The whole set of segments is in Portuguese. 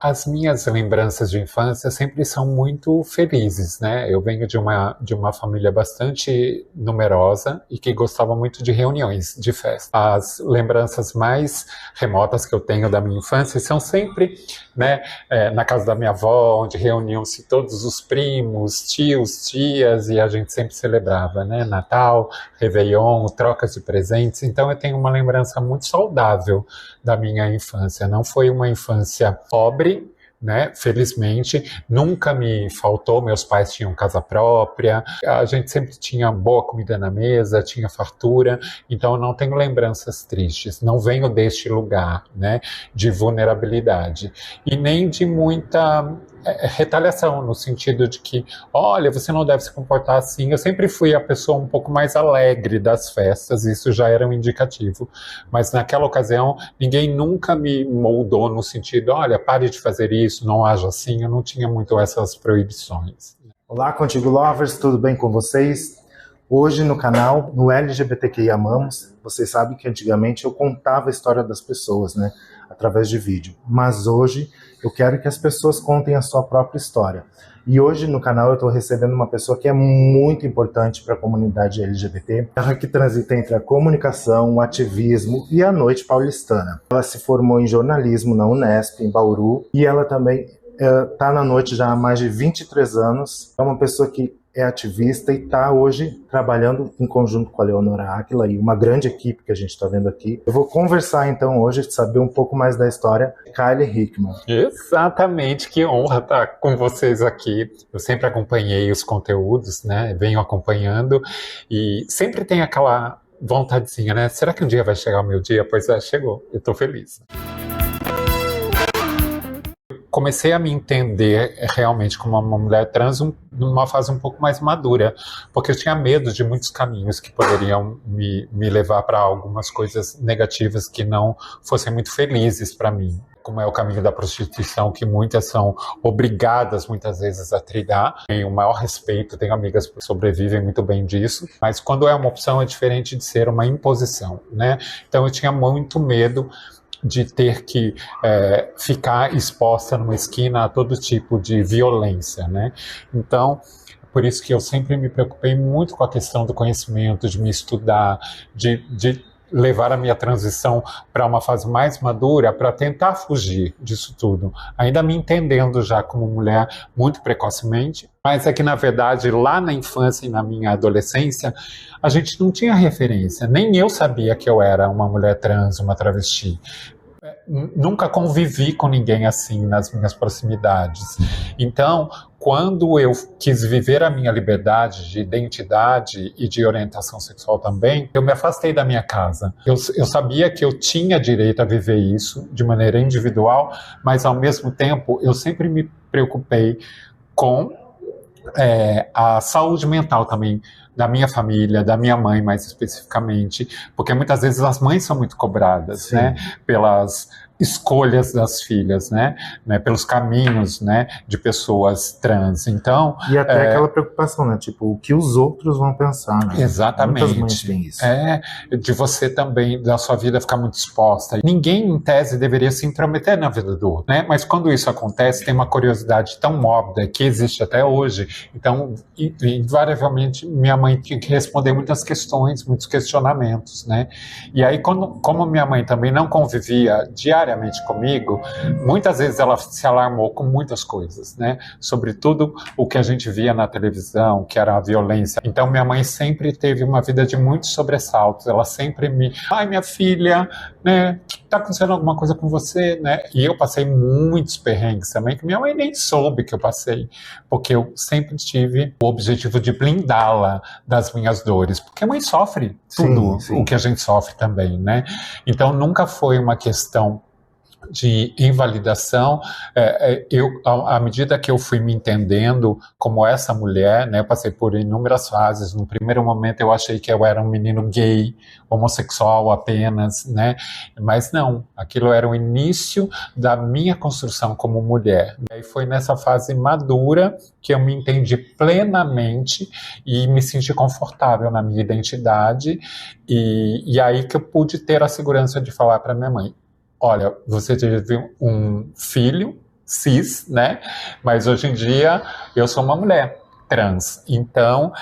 As minhas lembranças de infância sempre são muito felizes, né? Eu venho de uma família bastante numerosa e que gostava muito de reuniões, de festa. As lembranças mais remotas que eu tenho da minha infância são sempre, né, na casa da minha avó, onde reuniam-se todos os primos, tios, tias, e a gente sempre celebrava, né? Natal, Réveillon, trocas de presentes. Então eu tenho uma lembrança muito saudável da minha infância. Não foi uma infância pobre, né? Felizmente, nunca me faltou. Meus pais tinham casa própria, a gente sempre tinha boa comida na mesa, tinha fartura, então eu não tenho lembranças tristes, não venho deste lugar, né, de vulnerabilidade e nem de muita retaliação, no sentido de que, olha, você não deve se comportar assim. Eu sempre fui a pessoa um pouco mais alegre das festas, isso já era um indicativo, mas naquela ocasião ninguém nunca me moldou no sentido, olha, pare de fazer isso, não haja assim. Eu não tinha muito essas proibições. Olá, Contigo Lovers, tudo bem com vocês? Hoje no canal, no LGBTQI Amamos, vocês sabem que antigamente eu contava a história das pessoas, né, através de vídeo, mas hoje eu quero que as pessoas contem a sua própria história. E hoje no canal eu estou recebendo uma pessoa que é muito importante para a comunidade LGBT, ela que transita entre a comunicação, o ativismo e a noite paulistana. Ela se formou em jornalismo na Unesp, em Bauru, e ela também está na noite já há mais de 23 anos, é uma pessoa que é ativista e está hoje trabalhando em conjunto com a Leonora Áquila e uma grande equipe que a gente está vendo aqui. Eu vou conversar então hoje, saber um pouco mais da história de Kylie Hickman. Exatamente, que honra estar com vocês aqui. Eu sempre acompanhei os conteúdos, né? Venho acompanhando e sempre tem aquela vontadezinha, né? Será que um dia vai chegar o meu dia? Pois é, chegou. Eu estou feliz. Comecei a me entender realmente como uma mulher trans numa fase um pouco mais madura, porque eu tinha medo de muitos caminhos que poderiam me levar para algumas coisas negativas que não fossem muito felizes para mim, como é o caminho da prostituição, que muitas são obrigadas muitas vezes a trilhar. Tenho o maior respeito, tenho amigas que sobrevivem muito bem disso, mas quando é uma opção é diferente de ser uma imposição, né? Então eu tinha muito medo de ter que ficar exposta numa esquina a todo tipo de violência, né? Então, por isso que eu sempre me preocupei muito com a questão do conhecimento, de me estudar, de levar a minha transição para uma fase mais madura, para tentar fugir disso tudo, ainda me entendendo já como mulher muito precocemente, mas é que na verdade lá na infância e na minha adolescência a gente não tinha referência, nem eu sabia que eu era uma mulher trans, uma travesti. Nunca convivi com ninguém assim nas minhas proximidades. Então, quando eu quis viver a minha liberdade de identidade e de orientação sexual também, eu me afastei da minha casa. Eu sabia que eu tinha direito a viver isso de maneira individual, mas ao mesmo tempo eu sempre me preocupei com a saúde mental também da minha família, da minha mãe mais especificamente, porque muitas vezes as mães são muito cobradas, sim, né, pelas escolhas das filhas, né, pelos caminhos, né, de pessoas trans. Então, e até aquela preocupação, né, tipo, o que os outros vão pensar, né? Exatamente. Muitas mães têm isso. De você também, da sua vida ficar muito exposta. Ninguém, em tese, deveria se intrometer na vida do outro, né? Mas quando isso acontece, tem uma curiosidade tão mórbida que existe até hoje. Então, invariavelmente, minha mãe tinha que responder muitas questões, muitos questionamentos, né? E aí, como minha mãe também não convivia diariamente comigo, muitas vezes ela se alarmou com muitas coisas, né? Sobretudo o que a gente via na televisão, que era a violência. Então minha mãe sempre teve uma vida de muitos sobressaltos. Ela sempre ai, minha filha, né? Tá acontecendo alguma coisa com você, né? E eu passei muitos perrengues também, que minha mãe nem soube que eu passei, porque eu sempre tive o objetivo de blindá-la das minhas dores, porque a mãe sofre tudo, sim, o que a gente sofre também, né? Então nunca foi uma questão de invalidação. À medida que eu fui me entendendo como essa mulher, né, eu passei por inúmeras fases. No primeiro momento eu achei que eu era um menino gay, homossexual apenas, né, mas não, aquilo era o início da minha construção como mulher. E aí foi nessa fase madura que eu me entendi plenamente e me senti confortável na minha identidade, e aí que eu pude ter a segurança de falar para minha mãe: olha, você teve um filho, cis, né? Mas hoje em dia eu sou uma mulher trans. Então,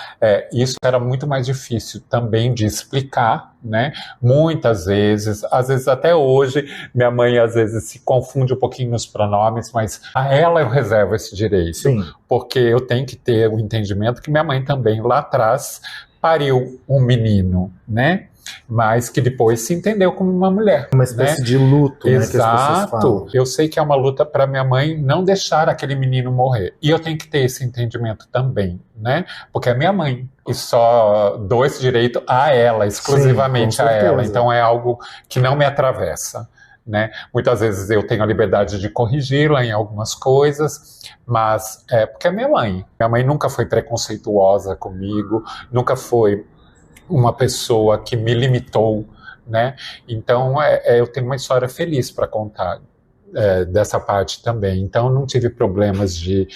isso era muito mais difícil também de explicar, né? Muitas vezes, às vezes até hoje, minha mãe às vezes se confunde um pouquinho nos pronomes, mas a ela eu reservo esse direito. Sim. Porque eu tenho que ter o entendimento que minha mãe também lá atrás pariu um menino, né? Mas que depois se entendeu como uma mulher. Uma espécie, né? de luto, Exato. Né, que as pessoas falam. Eu sei que é uma luta para minha mãe não deixar aquele menino morrer. E eu tenho que ter esse entendimento também, né? Porque é minha mãe. E só dou esse direito a ela, exclusivamente. Sim, a ela. Então é algo que não me atravessa. Né? Muitas vezes eu tenho a liberdade de corrigi-la em algumas coisas, mas é porque é minha mãe. Minha mãe nunca foi preconceituosa comigo, nunca foi uma pessoa que me limitou, né? Então eu tenho uma história feliz para contar dessa parte também. Então não tive problemas de...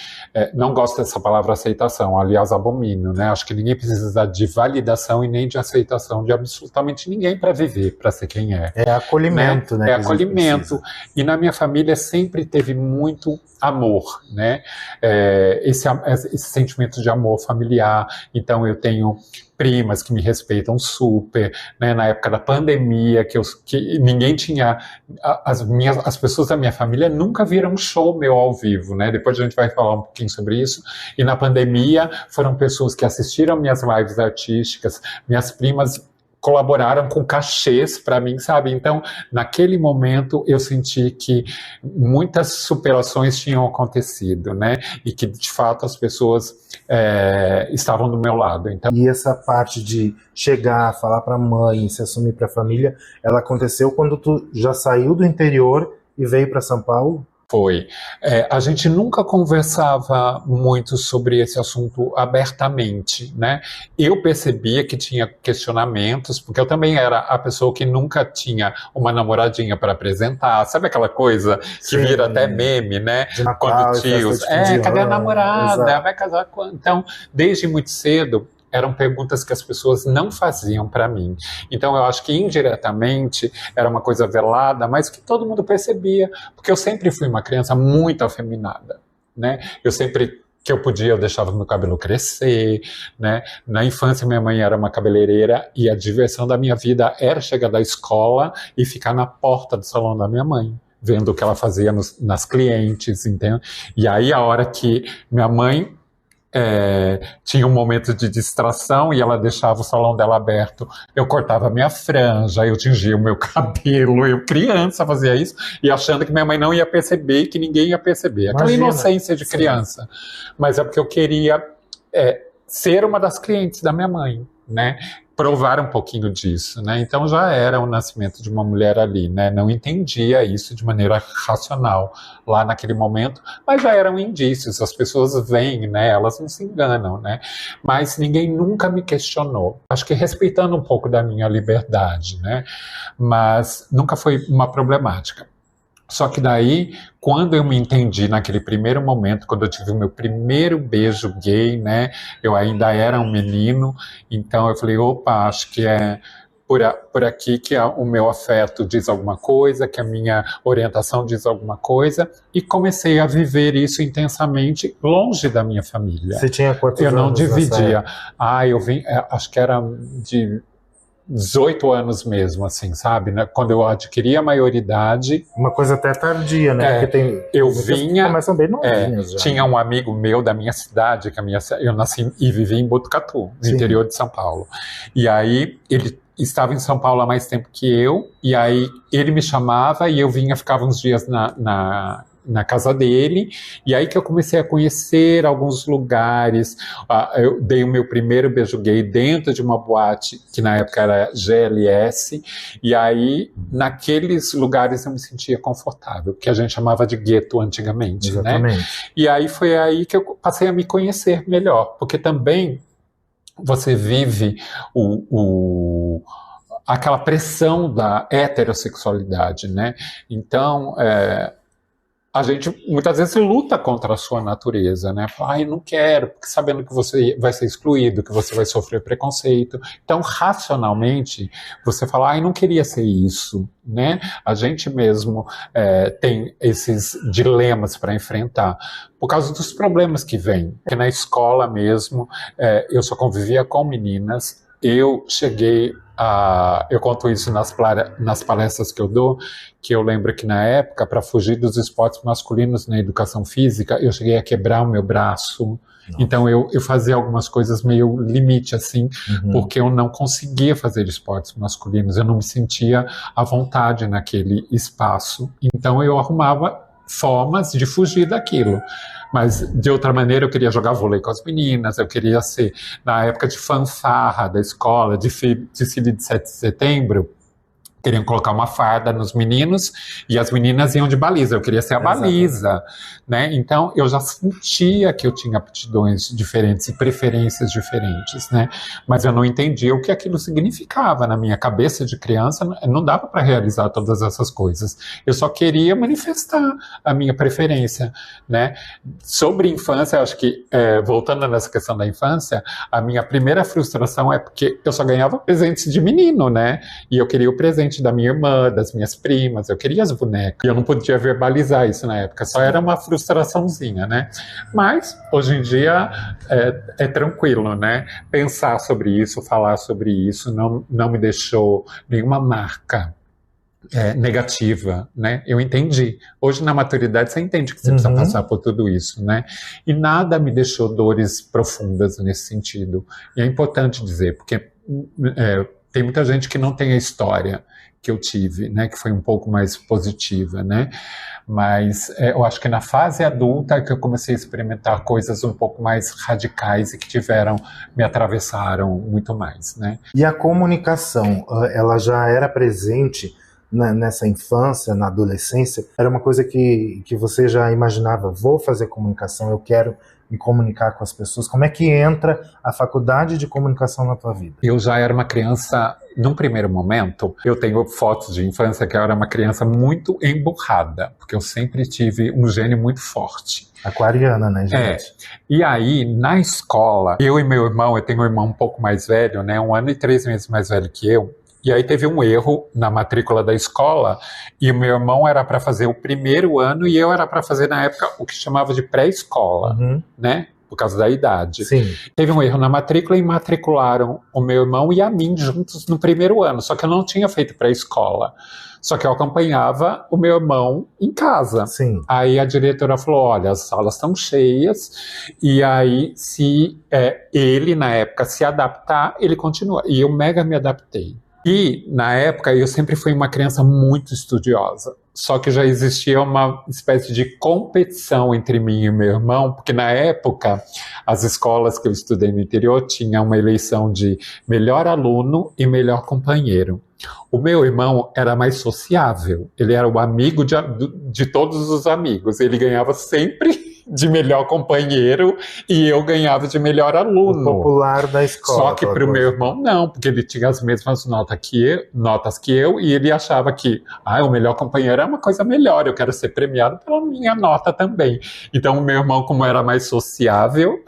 não gosto dessa palavra aceitação, aliás abomino, né? Acho que ninguém precisa de validação e nem de aceitação de absolutamente ninguém para viver, para ser quem é. É acolhimento, né? É acolhimento. E na minha família sempre teve muito amor, né? Esse sentimento de amor familiar. Então eu tenho primas que me respeitam super, né? Na época da pandemia, que ninguém tinha... As pessoas da minha família nunca viram um show meu ao vivo, né? Depois a gente vai falar um pouquinho sobre isso. E na pandemia foram pessoas que assistiram minhas lives artísticas, minhas primas colaboraram com cachês para mim, sabe? Então, naquele momento, eu senti que muitas superações tinham acontecido, né? E que, de fato, as pessoas estavam do meu lado. Então... E essa parte de chegar, falar para a mãe, se assumir para a família, ela aconteceu quando tu já saiu do interior e veio para São Paulo? Foi. A gente nunca conversava muito sobre esse assunto abertamente, né? Eu percebia que tinha questionamentos, porque eu também era a pessoa que nunca tinha uma namoradinha para apresentar. Sabe aquela coisa que vira até meme, né? De Natal, quando tios, cadê a namorada? Exato. Vai casar quando? Então, desde muito cedo, eram perguntas que as pessoas não faziam para mim. Então eu acho que indiretamente era uma coisa velada, mas que todo mundo percebia, porque eu sempre fui uma criança muito afeminada, né? Eu sempre que eu podia, eu deixava meu cabelo crescer, né? Na infância minha mãe era uma cabeleireira e a diversão da minha vida era chegar da escola e ficar na porta do salão da minha mãe, vendo o que ela fazia nas clientes, entende? E aí a hora que minha mãe tinha um momento de distração e ela deixava o salão dela aberto, eu cortava minha franja, eu tingia o meu cabelo, eu criança fazia isso, e achando que minha mãe não ia perceber, que ninguém ia perceber. Aquela inocência de criança. Mas é porque eu queria ser uma das clientes da minha mãe, né? Provar um pouquinho disso, né? Então já era o nascimento de uma mulher ali, né? Não entendia isso de maneira racional lá naquele momento, mas já eram indícios, as pessoas veem, né? Elas não se enganam, né? Mas ninguém nunca me questionou. Acho que respeitando um pouco da minha liberdade, né? Mas nunca foi uma problemática. Só que daí, quando eu me entendi naquele primeiro momento, quando eu tive o meu primeiro beijo gay, né, eu ainda era um menino, então eu falei, opa, acho que é por aqui que o meu afeto diz alguma coisa, que a minha orientação diz alguma coisa, e comecei a viver isso intensamente longe da minha família. Você tinha quantos anos? Eu não dividia. Eu vim, acho que era de 18 anos mesmo, assim, sabe? Né? Quando eu adquiri a maioridade... Uma coisa até tardia, né? Porque eu vinha... Começam bem novinhas já. Tinha um amigo meu da minha cidade, eu nasci e vivi em Botucatu, no interior de São Paulo. E aí, ele estava em São Paulo há mais tempo que eu, e aí ele me chamava e eu vinha, ficava uns dias na casa dele, e aí que eu comecei a conhecer alguns lugares. Eu dei o meu primeiro beijo gay dentro de uma boate, que na época era GLS, e aí naqueles lugares eu me sentia confortável, que a gente chamava de gueto antigamente. Exatamente. Né? E aí foi aí que eu passei a me conhecer melhor, porque também você vive aquela pressão da heterossexualidade, né? Então, a gente muitas vezes luta contra a sua natureza, né? Fala, ai, não quero, porque sabendo que você vai ser excluído, que você vai sofrer preconceito. Então, racionalmente, você fala, ai, não queria ser isso, né? A gente mesmo tem esses dilemas para enfrentar, por causa dos problemas que vêm. Porque na escola mesmo, eu só convivia com meninas, eu cheguei eu conto isso nas palestras que eu dou, que eu lembro que na época, para fugir dos esportes masculinos na educação física, eu cheguei a quebrar o meu braço. Nossa. Então eu fazia algumas coisas meio limite, assim, porque eu não conseguia fazer esportes masculinos, eu não me sentia à vontade naquele espaço. Então eu arrumava formas de fugir daquilo. Mas, de outra maneira, eu queria jogar vôlei com as meninas, eu queria ser, na época de fanfarra da escola, de desfile de 7 de setembro, queriam colocar uma farda nos meninos e as meninas iam de baliza, eu queria ser a baliza, né? Então eu já sentia que eu tinha aptidões diferentes e preferências diferentes, né? Mas eu não entendia o que aquilo significava na minha cabeça de criança, não dava para realizar todas essas coisas. Eu só queria manifestar a minha preferência, né? Sobre infância, acho que, voltando nessa questão da infância, a minha primeira frustração é porque eu só ganhava presentes de menino, né? E eu queria o presente da minha irmã, das minhas primas, eu queria as bonecas, e eu não podia verbalizar isso na época, só era uma frustraçãozinha, né? Mas, hoje em dia, é tranquilo, né? Pensar sobre isso, falar sobre isso, não me deixou nenhuma marca negativa, né? Eu entendi. Hoje, na maturidade, você entende que você precisa passar por tudo isso, né? E nada me deixou dores profundas nesse sentido. E é importante dizer, porque tem muita gente que não tem a história que eu tive, né, que foi um pouco mais positiva, né, mas eu acho que na fase adulta é que eu comecei a experimentar coisas um pouco mais radicais e que me atravessaram muito mais, né. E a comunicação, ela já era presente nessa infância, na adolescência? Era uma coisa que você já imaginava, vou fazer comunicação, eu quero me comunicar com as pessoas? Como é que entra a faculdade de comunicação na tua vida? Eu já era uma criança, num primeiro momento, eu tenho fotos de infância que eu era uma criança muito emburrada, porque eu sempre tive um gênio muito forte. Aquariana, né, gente? E aí, na escola, eu e meu irmão, eu tenho um irmão um pouco mais velho, né, 1 ano e 3 meses mais velho que eu, e aí teve um erro na matrícula da escola e o meu irmão era para fazer o primeiro ano e eu era para fazer, na época, o que chamava de pré-escola, né? Por causa da idade. Sim. Teve um erro na matrícula e matricularam o meu irmão e a mim juntos no primeiro ano, só que eu não tinha feito pré-escola. Só que eu acompanhava o meu irmão em casa. Sim. Aí a diretora falou, olha, as salas estão cheias, e aí se ele, na época, se adaptar, ele continua. E eu mega me adaptei. E, na época, eu sempre fui uma criança muito estudiosa. Só que já existia uma espécie de competição entre mim e meu irmão, porque na época, as escolas que eu estudei no interior tinham uma eleição de melhor aluno e melhor companheiro. O meu irmão era mais sociável, ele era o amigo de todos os amigos, ele ganhava sempre de melhor companheiro e eu ganhava de melhor aluno. O popular da escola. Só que para o meu irmão não, porque ele tinha as mesmas notas que eu e ele achava que o melhor companheiro é uma coisa melhor, eu quero ser premiado pela minha nota também. Então o meu irmão, como era mais sociável,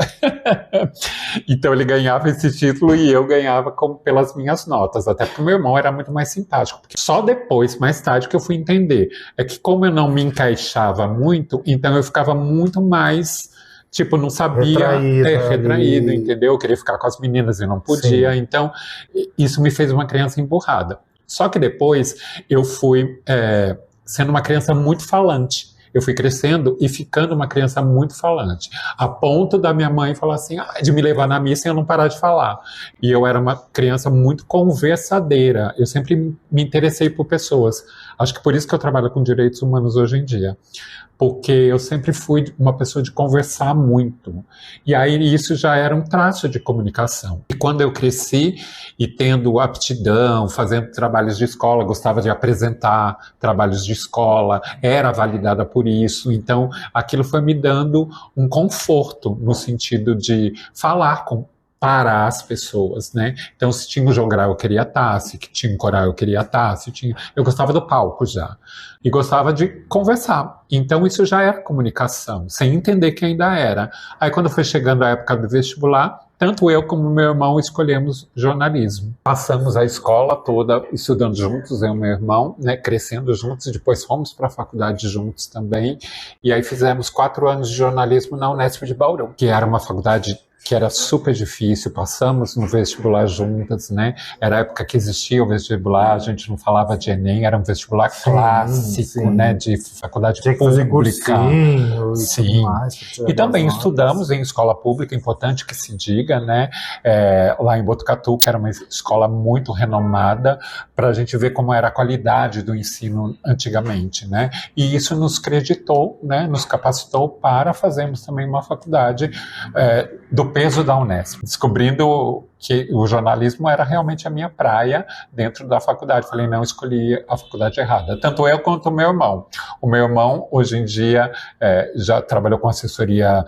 então ele ganhava esse título e eu ganhava pelas minhas notas, até porque o meu irmão era muito mais simpático. Porque só depois, mais tarde, que eu fui entender, é que como eu não me encaixava muito, então eu ficava muito mais, tipo, não sabia, retraído, entendeu? Eu queria ficar com as meninas e não podia. Sim. Então isso me fez uma criança emburrada. Só que depois eu fui sendo uma criança muito falante. Eu fui crescendo e ficando uma criança muito falante, a ponto da minha mãe falar assim, de me levar na missa e eu não parar de falar. E eu era uma criança muito conversadeira, eu sempre me interessei por pessoas. Acho que por isso que eu trabalho com direitos humanos hoje em dia. Porque eu sempre fui uma pessoa de conversar muito. E aí isso já era um traço de comunicação. E quando eu cresci e tendo aptidão, fazendo trabalhos de escola, gostava de apresentar trabalhos de escola, era validada por isso. Então aquilo foi me dando um conforto no sentido de falar com parar as pessoas, né? Então, se tinha um jogral, eu queria estar, se tinha um coral, eu queria estar, eu gostava do palco já, e gostava de conversar. Então, isso já era comunicação, sem entender que ainda era. Aí, quando foi chegando a época do vestibular, tanto eu como meu irmão escolhemos jornalismo. Passamos a escola toda estudando juntos, eu e meu irmão, né, crescendo juntos, depois fomos para a faculdade juntos também, e aí fizemos 4 anos de jornalismo na Unesp de Bauru, que era uma faculdade que era super difícil, passamos no vestibular juntas, né? Era a época que existia o vestibular, a gente não falava de Enem, era um vestibular clássico, né? De faculdade tinha que pública. fazer cursinho e tudo mais. E também estudamos em escola pública, importante que se diga, né? Lá em Botucatu, que era uma escola muito renomada, para a gente ver como era a qualidade do ensino antigamente, né? E isso nos creditou, né? Nos capacitou para fazermos também uma faculdade do peso da Unesp, descobrindo que o jornalismo era realmente a minha praia dentro da faculdade. Falei, não, escolhi a faculdade errada. Tanto eu quanto o meu irmão. O meu irmão, hoje em dia, já trabalhou com assessoria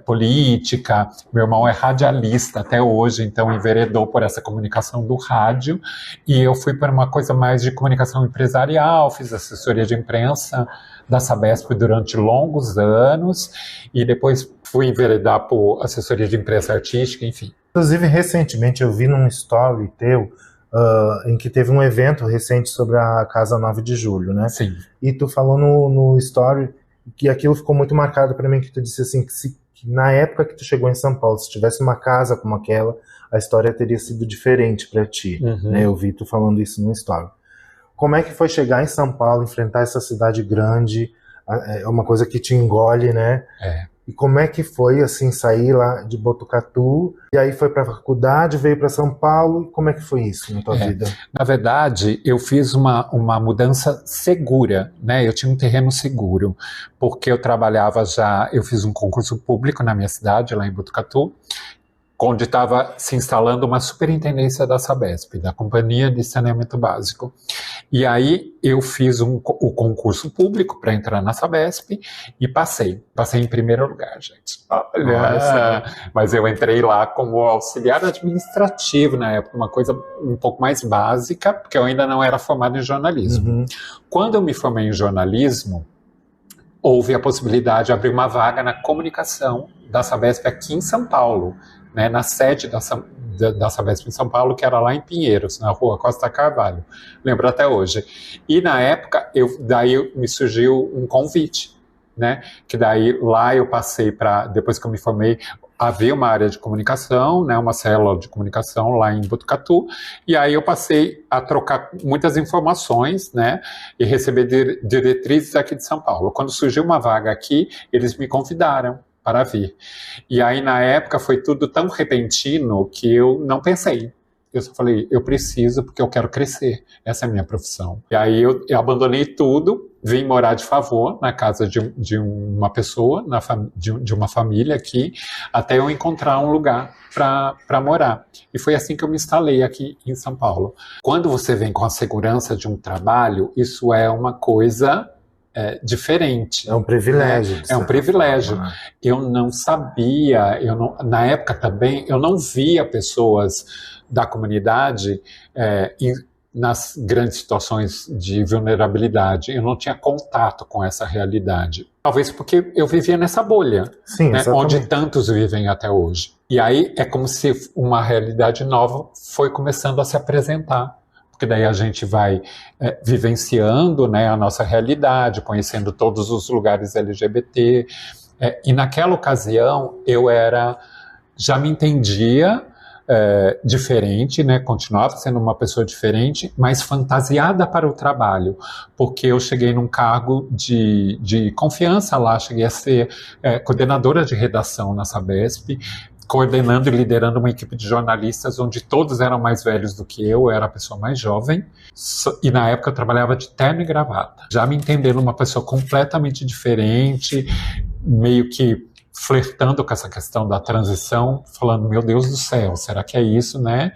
política. Meu irmão é radialista até hoje, então enveredou por essa comunicação do rádio. E eu fui para uma coisa mais de comunicação empresarial, fiz assessoria de imprensa da Sabesp durante longos anos, e depois fui enveredar por assessoria de imprensa artística, enfim. Inclusive, recentemente eu vi num story teu, em que teve um evento recente sobre a Casa 9 de Julho, né? Sim. E tu falou no story que aquilo ficou muito marcado para mim, que tu disse assim, que na época que tu chegou em São Paulo, se tivesse uma casa como aquela, a história teria sido diferente para ti. Uhum. Né? Eu vi tu falando isso no story. Como é que foi chegar em São Paulo, enfrentar essa cidade grande, é uma coisa que te engole, né? E como é que foi, assim, sair lá de Botucatu, e aí foi para a faculdade, veio para São Paulo, e como é que foi isso na tua vida? Na verdade, eu fiz uma mudança segura, né? Eu tinha um terreno seguro, porque eu fiz um concurso público na minha cidade, lá em Botucatu, onde estava se instalando uma superintendência da Sabesp, da Companhia de Saneamento Básico. E aí eu fiz o concurso público para entrar na Sabesp e passei em primeiro lugar, gente. Olha, mas eu entrei lá como auxiliar administrativo na época, uma coisa um pouco mais básica, porque eu ainda não era formado em jornalismo. Uhum. Quando eu me formei em jornalismo, houve a possibilidade de abrir uma vaga na comunicação da Sabesp aqui em São Paulo, né, na sede da Sabesp em São Paulo, que era lá em Pinheiros, na rua Costa Carvalho, lembro até hoje. E na época, daí me surgiu um convite, né, que daí lá eu passei depois que eu me formei, havia uma área de comunicação, né, uma célula de comunicação lá em Botucatu, e aí eu passei a trocar muitas informações, né, e receber diretrizes aqui de São Paulo. Quando surgiu uma vaga aqui, eles me convidaram para vir. E aí, na época, foi tudo tão repentino que eu não pensei. Eu só falei, eu preciso porque eu quero crescer. Essa é a minha profissão. E aí, eu abandonei tudo, vim morar de favor na casa de uma pessoa, de uma família aqui, até eu encontrar um lugar para morar. E foi assim que eu me instalei aqui em São Paulo. Quando você vem com a segurança de um trabalho, isso é uma coisa diferente. É um privilégio. É um privilégio. Eu não sabia, na época também, eu não via pessoas da comunidade nas grandes situações de vulnerabilidade. Eu não tinha contato com essa realidade. Talvez porque eu vivia nessa bolha, sim, né, onde tantos vivem até hoje. E aí é como se uma realidade nova foi começando a se apresentar. Porque daí a gente vai vivenciando, né, a nossa realidade, conhecendo todos os lugares LGBT. E naquela ocasião eu já me entendia diferente, né, continuava sendo uma pessoa diferente, mas fantasiada para o trabalho, porque eu cheguei num cargo de confiança lá, cheguei a ser coordenadora de redação na Sabesp, coordenando e liderando uma equipe de jornalistas onde todos eram mais velhos do que eu era a pessoa mais jovem, e na época eu trabalhava de terno e gravata, já me entendendo uma pessoa completamente diferente, meio que flertando com essa questão da transição, falando, meu Deus do céu, será que é isso, né?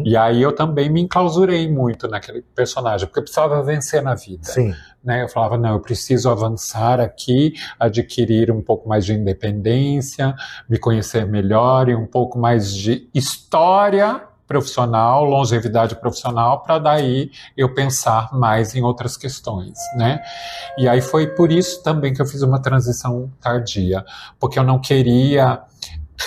E aí eu também me enclausurei muito naquele personagem, porque eu precisava vencer na vida. Sim. Né? Eu falava, não, eu preciso avançar aqui, adquirir um pouco mais de independência, me conhecer melhor e um pouco mais de história profissional, longevidade profissional, para daí eu pensar mais em outras questões, né? E aí foi por isso também que eu fiz uma transição tardia, porque eu não queria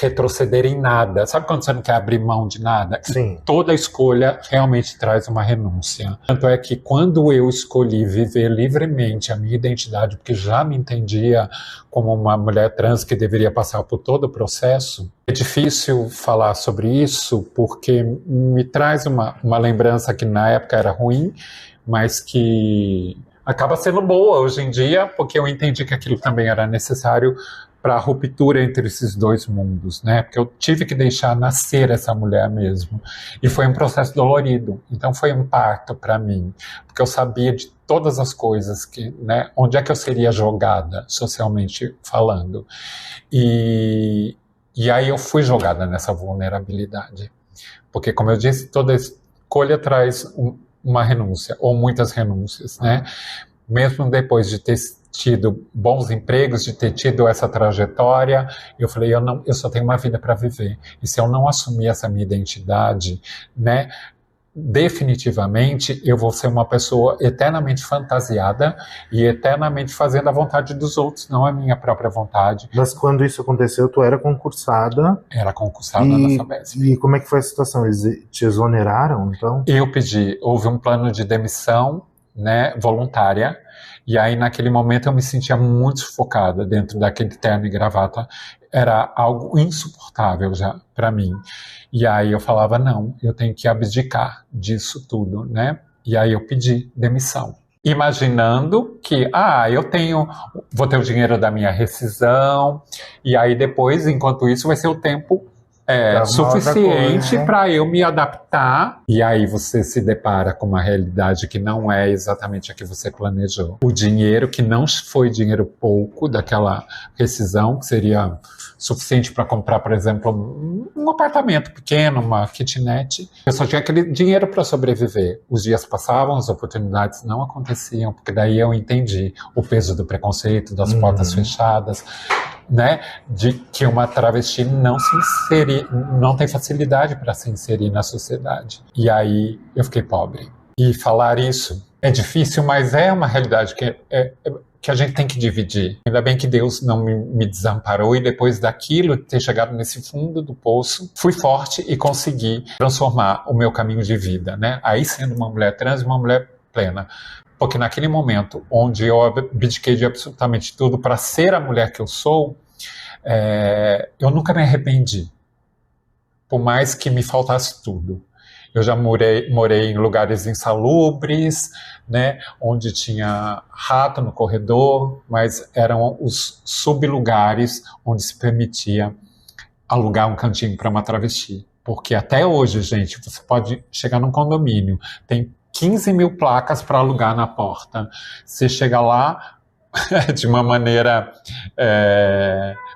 retroceder em nada. Sabe quando você não quer abrir mão de nada? Sim. Toda escolha realmente traz uma renúncia. Tanto é que quando eu escolhi viver livremente a minha identidade, porque já me entendia como uma mulher trans que deveria passar por todo o processo, é difícil falar sobre isso porque me traz uma lembrança que na época era ruim, mas que acaba sendo boa hoje em dia, porque eu entendi que aquilo também era necessário para a ruptura entre esses dois mundos, né? Porque eu tive que deixar nascer essa mulher mesmo. E foi um processo dolorido. Então foi um parto para mim, porque eu sabia de todas as coisas que, né? Onde é que eu seria jogada, socialmente falando. E aí eu fui jogada nessa vulnerabilidade. Porque, como eu disse, toda escolha traz uma renúncia, ou muitas renúncias, né? Mesmo depois de ter tido bons empregos, de ter tido essa trajetória, eu falei, eu só tenho uma vida para viver. E se eu não assumir essa minha identidade, né, definitivamente eu vou ser uma pessoa eternamente fantasiada e eternamente fazendo a vontade dos outros, não a minha própria vontade. Mas quando isso aconteceu, tu era concursada? Era concursada na Sabesp. E como é que foi a situação? Eles te exoneraram, então? Eu pedi, houve um plano de demissão, né, voluntária, e aí naquele momento eu me sentia muito sufocada dentro daquele terno e gravata, era algo insuportável já para mim, e aí eu falava, não, eu tenho que abdicar disso tudo, né, e aí eu pedi demissão, imaginando que, vou ter o dinheiro da minha rescisão, e aí depois, enquanto isso, vai ser o tempo suficiente para eu me adaptar. E aí você se depara com uma realidade que não é exatamente a que você planejou. O dinheiro, que não foi dinheiro pouco daquela rescisão, que seria suficiente para comprar, por exemplo, um apartamento pequeno, uma kitnet. Eu só tinha aquele dinheiro para sobreviver. Os dias passavam, as oportunidades não aconteciam, porque daí eu entendi o peso do preconceito, das portas fechadas, né, de que uma travesti não tem facilidade para se inserir na sociedade. E aí eu fiquei pobre. E falar isso é difícil, mas é uma realidade que a gente tem que dividir. Ainda bem que Deus não me desamparou, e depois daquilo, ter chegado nesse fundo do poço, fui forte e consegui transformar o meu caminho de vida, né? Aí sendo uma mulher trans, uma mulher plena. Porque naquele momento onde eu abdiquei de absolutamente tudo para ser a mulher que eu sou, eu nunca me arrependi, por mais que me faltasse tudo. Eu já morei em lugares insalubres, né, onde tinha rato no corredor, mas eram os sublugares onde se permitia alugar um cantinho para uma travesti. Porque até hoje, gente, você pode chegar num condomínio, tem 15 mil placas para alugar na porta. Você chega lá, de uma maneira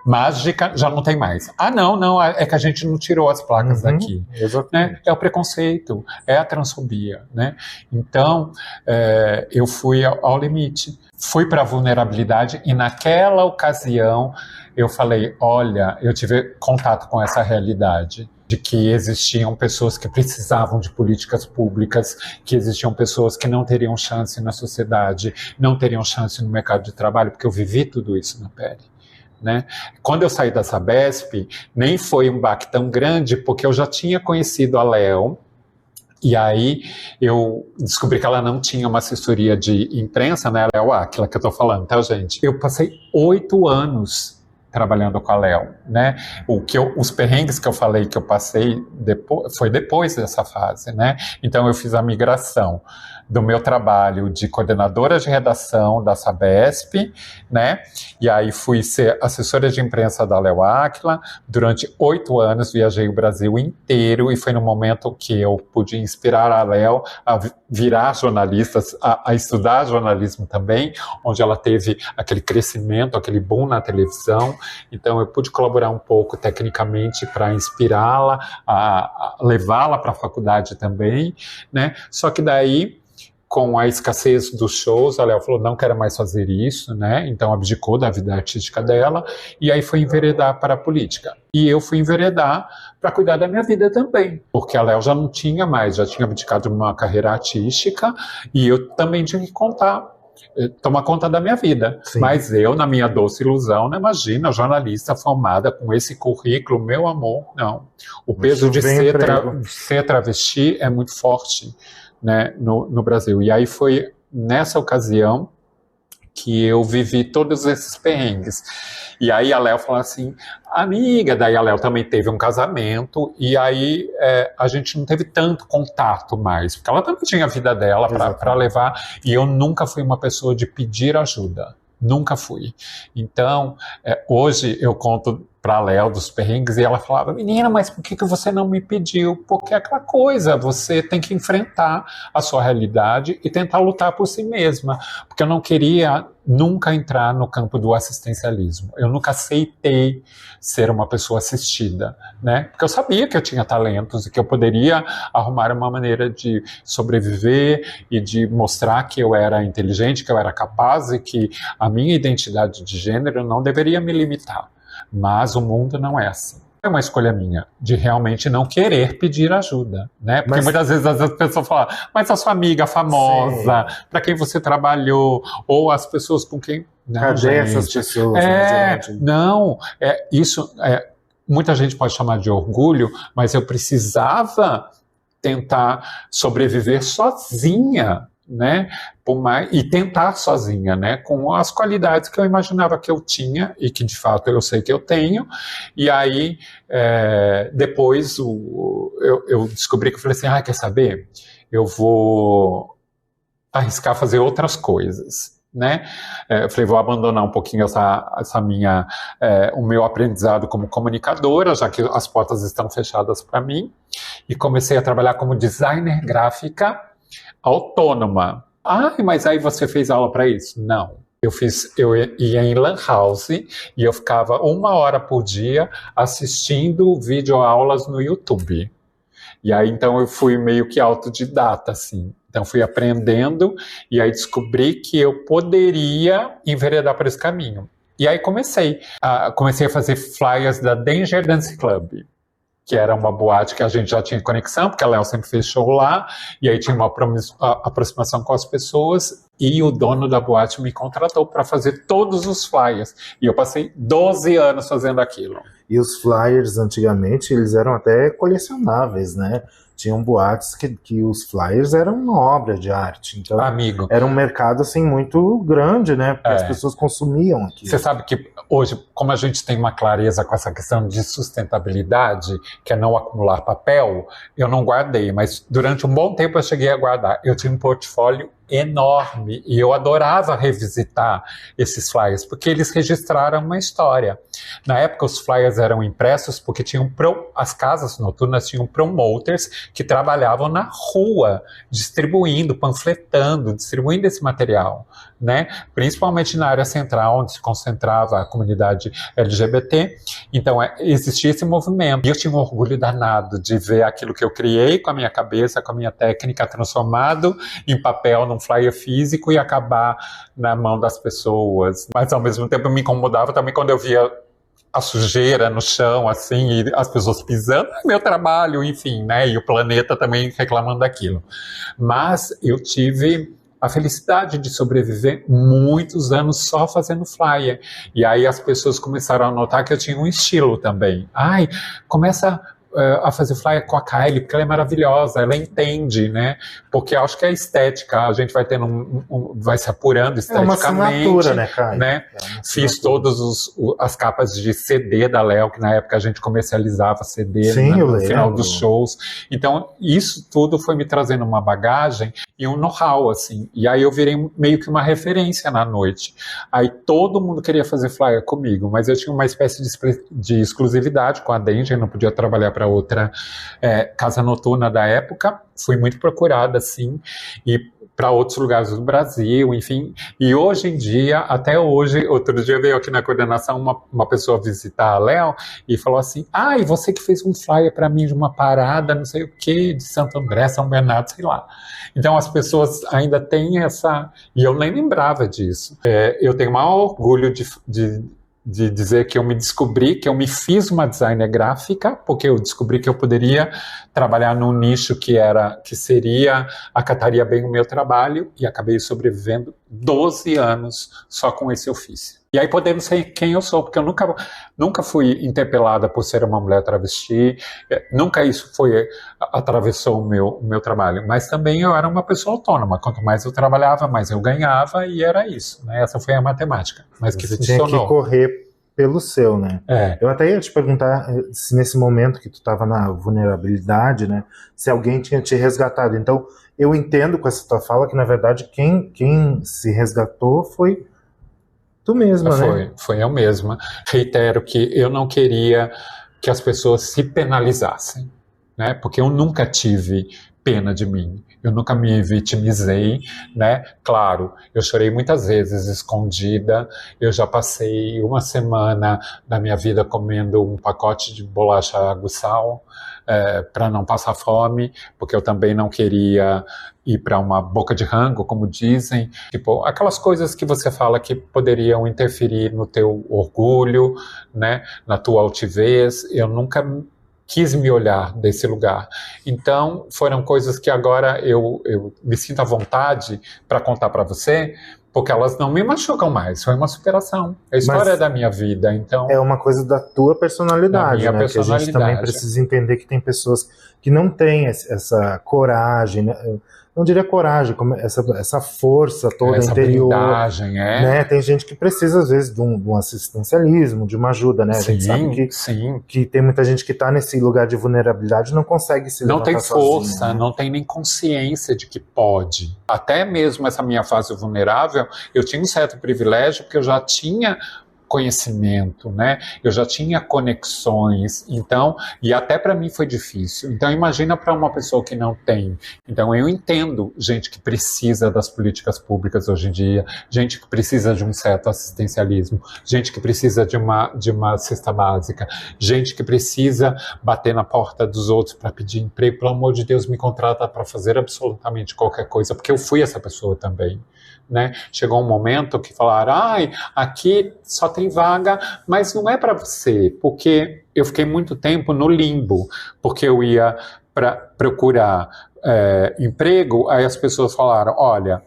mágica, já não tem mais. Ah, não, é que a gente não tirou as placas daqui. Né? É o preconceito, é a transfobia. Né? Então, eu fui ao limite. Fui para a vulnerabilidade e naquela ocasião eu falei, olha, eu tive contato com essa realidade, de que existiam pessoas que precisavam de políticas públicas, que existiam pessoas que não teriam chance na sociedade, não teriam chance no mercado de trabalho, porque eu vivi tudo isso na pele. Né? Quando eu saí da Sabesp, nem foi um baque tão grande, porque eu já tinha conhecido a Léo, e aí eu descobri que ela não tinha uma assessoria de imprensa, né? Léo Áquila, que eu tô falando, tá, gente? Eu passei 8 anos trabalhando com a Léo, né? Os perrengues que eu falei que eu passei foi depois dessa fase, né? Então eu fiz a migração do meu trabalho de coordenadora de redação da Sabesp, né? E aí fui ser assessora de imprensa da Léo Áquila. Durante 8 anos viajei o Brasil inteiro e foi no momento que eu pude inspirar a Léo a virar jornalista, a estudar jornalismo também, onde ela teve aquele crescimento, aquele boom na televisão. Então eu pude colaborar um pouco tecnicamente para inspirá-la, a levá-la para a faculdade também, né? Só que daí, com a escassez dos shows, a Léo falou, não quero mais fazer isso, né? Então abdicou da vida artística dela e aí foi enveredar para a política. E eu fui enveredar para cuidar da minha vida também, porque a Léo já não tinha mais, já tinha abdicado de uma carreira artística e eu também tinha que tomar conta da minha vida. Sim. Mas eu, na minha doce ilusão, não imagina, jornalista formada com esse currículo, meu amor, não. O peso de ser travesti é muito forte, né, no Brasil. E aí foi nessa ocasião que eu vivi todos esses perrengues. E aí a Léo falou assim, amiga, daí a Léo também teve um casamento, e aí a gente não teve tanto contato mais, porque ela também tinha a vida dela para levar, e eu nunca fui uma pessoa de pedir ajuda. Nunca fui. Então, hoje eu conto para a Léo dos perrengues e ela falava, menina, mas por que você não me pediu? Porque é aquela coisa, você tem que enfrentar a sua realidade e tentar lutar por si mesma. Porque eu não queria nunca entrar no campo do assistencialismo. Eu nunca aceitei ser uma pessoa assistida, né? Porque eu sabia que eu tinha talentos e que eu poderia arrumar uma maneira de sobreviver e de mostrar que eu era inteligente, que eu era capaz e que a minha identidade de gênero não deveria me limitar. Mas o mundo não é assim. É uma escolha minha, de realmente não querer pedir ajuda, né? Porque muitas vezes as pessoas falam, mas a sua amiga famosa, para quem você trabalhou, ou as pessoas com quem... Não, cadê essas pessoas? Isso muita gente pode chamar de orgulho, mas eu precisava tentar sobreviver sozinha, né, e tentar sozinha, né, com as qualidades que eu imaginava que eu tinha e que de fato eu sei que eu tenho. E aí depois eu descobri que eu falei assim, quer saber? Eu vou arriscar fazer outras coisas, né? Eu falei, vou abandonar um pouquinho essa minha, o meu aprendizado como comunicadora, já que as portas estão fechadas para mim, e comecei a trabalhar como designer gráfica autônoma. Mas aí você fez aula para isso? Não. Eu ia em Lan House e eu ficava 1 hora por dia assistindo videoaulas no YouTube. E aí então eu fui meio que autodidata, assim. Então fui aprendendo e aí descobri que eu poderia enveredar por esse caminho. E aí comecei a fazer flyers da Danger Dance Club, que era uma boate que a gente já tinha conexão, porque a Léo sempre fez show lá, e aí tinha uma aproximação com as pessoas, e o dono da boate me contratou para fazer todos os flyers. E eu passei 12 anos fazendo aquilo. E os flyers, antigamente, eles eram até colecionáveis, né? Tinham boates que os flyers eram uma obra de arte. Então, era um mercado, assim, muito grande, né? Porque as pessoas consumiam aquilo. Você sabe que hoje, como a gente tem uma clareza com essa questão de sustentabilidade, que é não acumular papel, eu não guardei, mas durante um bom tempo eu cheguei a guardar. Eu tinha um portfólio enorme e eu adorava revisitar esses flyers, porque eles registraram uma história. Na época os flyers eram impressos porque as casas noturnas tinham promoters que trabalhavam na rua, distribuindo, panfletando, distribuindo esse material, né? Principalmente na área central, onde se concentrava a comunidade LGBT. Então existia esse movimento. E eu tinha um orgulho danado de ver aquilo que eu criei com a minha cabeça, com a minha técnica, transformado em papel, num flyer físico e acabar na mão das pessoas. Mas ao mesmo tempo me incomodava também quando eu via a sujeira no chão, assim, e as pessoas pisando, meu trabalho, enfim, né, e o planeta também reclamando daquilo. Mas eu tive a felicidade de sobreviver muitos anos só fazendo flyer. E aí as pessoas começaram a notar que eu tinha um estilo também. Começa a fazer flyer com a Kylie, porque ela é maravilhosa, ela entende, né? Porque eu acho que é estética, a gente vai tendo vai se apurando esteticamente. É uma assinatura, né, Kylie? Né? Fiz todas as capas de CD da Léo, que na época a gente comercializava CD. Sim, no final dos shows. Então, isso tudo foi me trazendo uma bagagem e um know-how, assim. E aí eu virei meio que uma referência na noite. Aí todo mundo queria fazer flyer comigo, mas eu tinha uma espécie de exclusividade com a Danger, não podia trabalhar para outra casa noturna da época. Fui muito procurada, assim, e para outros lugares do Brasil, enfim. E hoje em dia, até hoje, outro dia veio aqui na coordenação uma pessoa visitar a Léo e falou assim, e você que fez um flyer para mim de uma parada, não sei o que, de Santo André, São Bernardo, sei lá. Então as pessoas ainda têm essa... E eu nem lembrava disso. Eu tenho o maior orgulho de dizer que eu me descobri, que eu me fiz uma designer gráfica, porque eu descobri que eu poderia trabalhar num nicho que acataria bem o meu trabalho, e acabei sobrevivendo 12 anos só com esse ofício. E aí podendo ser quem eu sou, porque eu nunca fui interpelada por ser uma mulher travesti, nunca isso atravessou o meu trabalho, mas também eu era uma pessoa autônoma, quanto mais eu trabalhava, mais eu ganhava, e era isso, né? Essa foi a matemática, mas que funcionou. Tinha que correr pelo seu, né? Eu até ia te perguntar se nesse momento que tu estava na vulnerabilidade, né, se alguém tinha te resgatado. Então, eu entendo com essa tua fala que, na verdade, quem se resgatou foi tu mesma, né? Foi eu mesma. Reitero que eu não queria que as pessoas se penalizassem, né? Porque eu nunca tive pena de mim. Eu nunca me vitimizei, né? Claro, eu chorei muitas vezes escondida. Eu já passei uma semana da minha vida comendo um pacote de bolacha água e sal para não passar fome, porque eu também não queria ir para uma boca de rango, como dizem. Tipo, aquelas coisas que você fala que poderiam interferir no teu orgulho, né? Na tua altivez. Eu nunca quis me olhar desse lugar. Então, foram coisas que agora eu me sinto à vontade para contar para você, porque elas não me machucam mais. Foi uma superação. É a história da minha vida, então... É uma coisa da tua personalidade, né? Que a gente também precisa entender que tem pessoas que não têm essa coragem, né? Não diria coragem, como essa força toda essa interior. Blindagem, né? Tem gente que precisa, às vezes, de um assistencialismo, de uma ajuda, né? A gente sabe que tem muita gente que está nesse lugar de vulnerabilidade e não consegue se levantar sozinho. Não tem força, sozinho, né? Não tem nem consciência de que pode. Até mesmo essa minha fase vulnerável, eu tinha um certo privilégio, porque eu já tinha conhecimento, né? Eu já tinha conexões, então, e até para mim foi difícil. Então, imagina para uma pessoa que não tem. Então, eu entendo gente que precisa das políticas públicas hoje em dia, gente que precisa de um certo assistencialismo, gente que precisa de uma cesta básica, gente que precisa bater na porta dos outros para pedir emprego. Pelo amor de Deus, me contrata para fazer absolutamente qualquer coisa, porque eu fui essa pessoa também. Né? Chegou um momento que falaram, aqui só tem vaga, mas não é para você, porque eu fiquei muito tempo no limbo, porque eu ia para procurar emprego, aí as pessoas falaram, olha,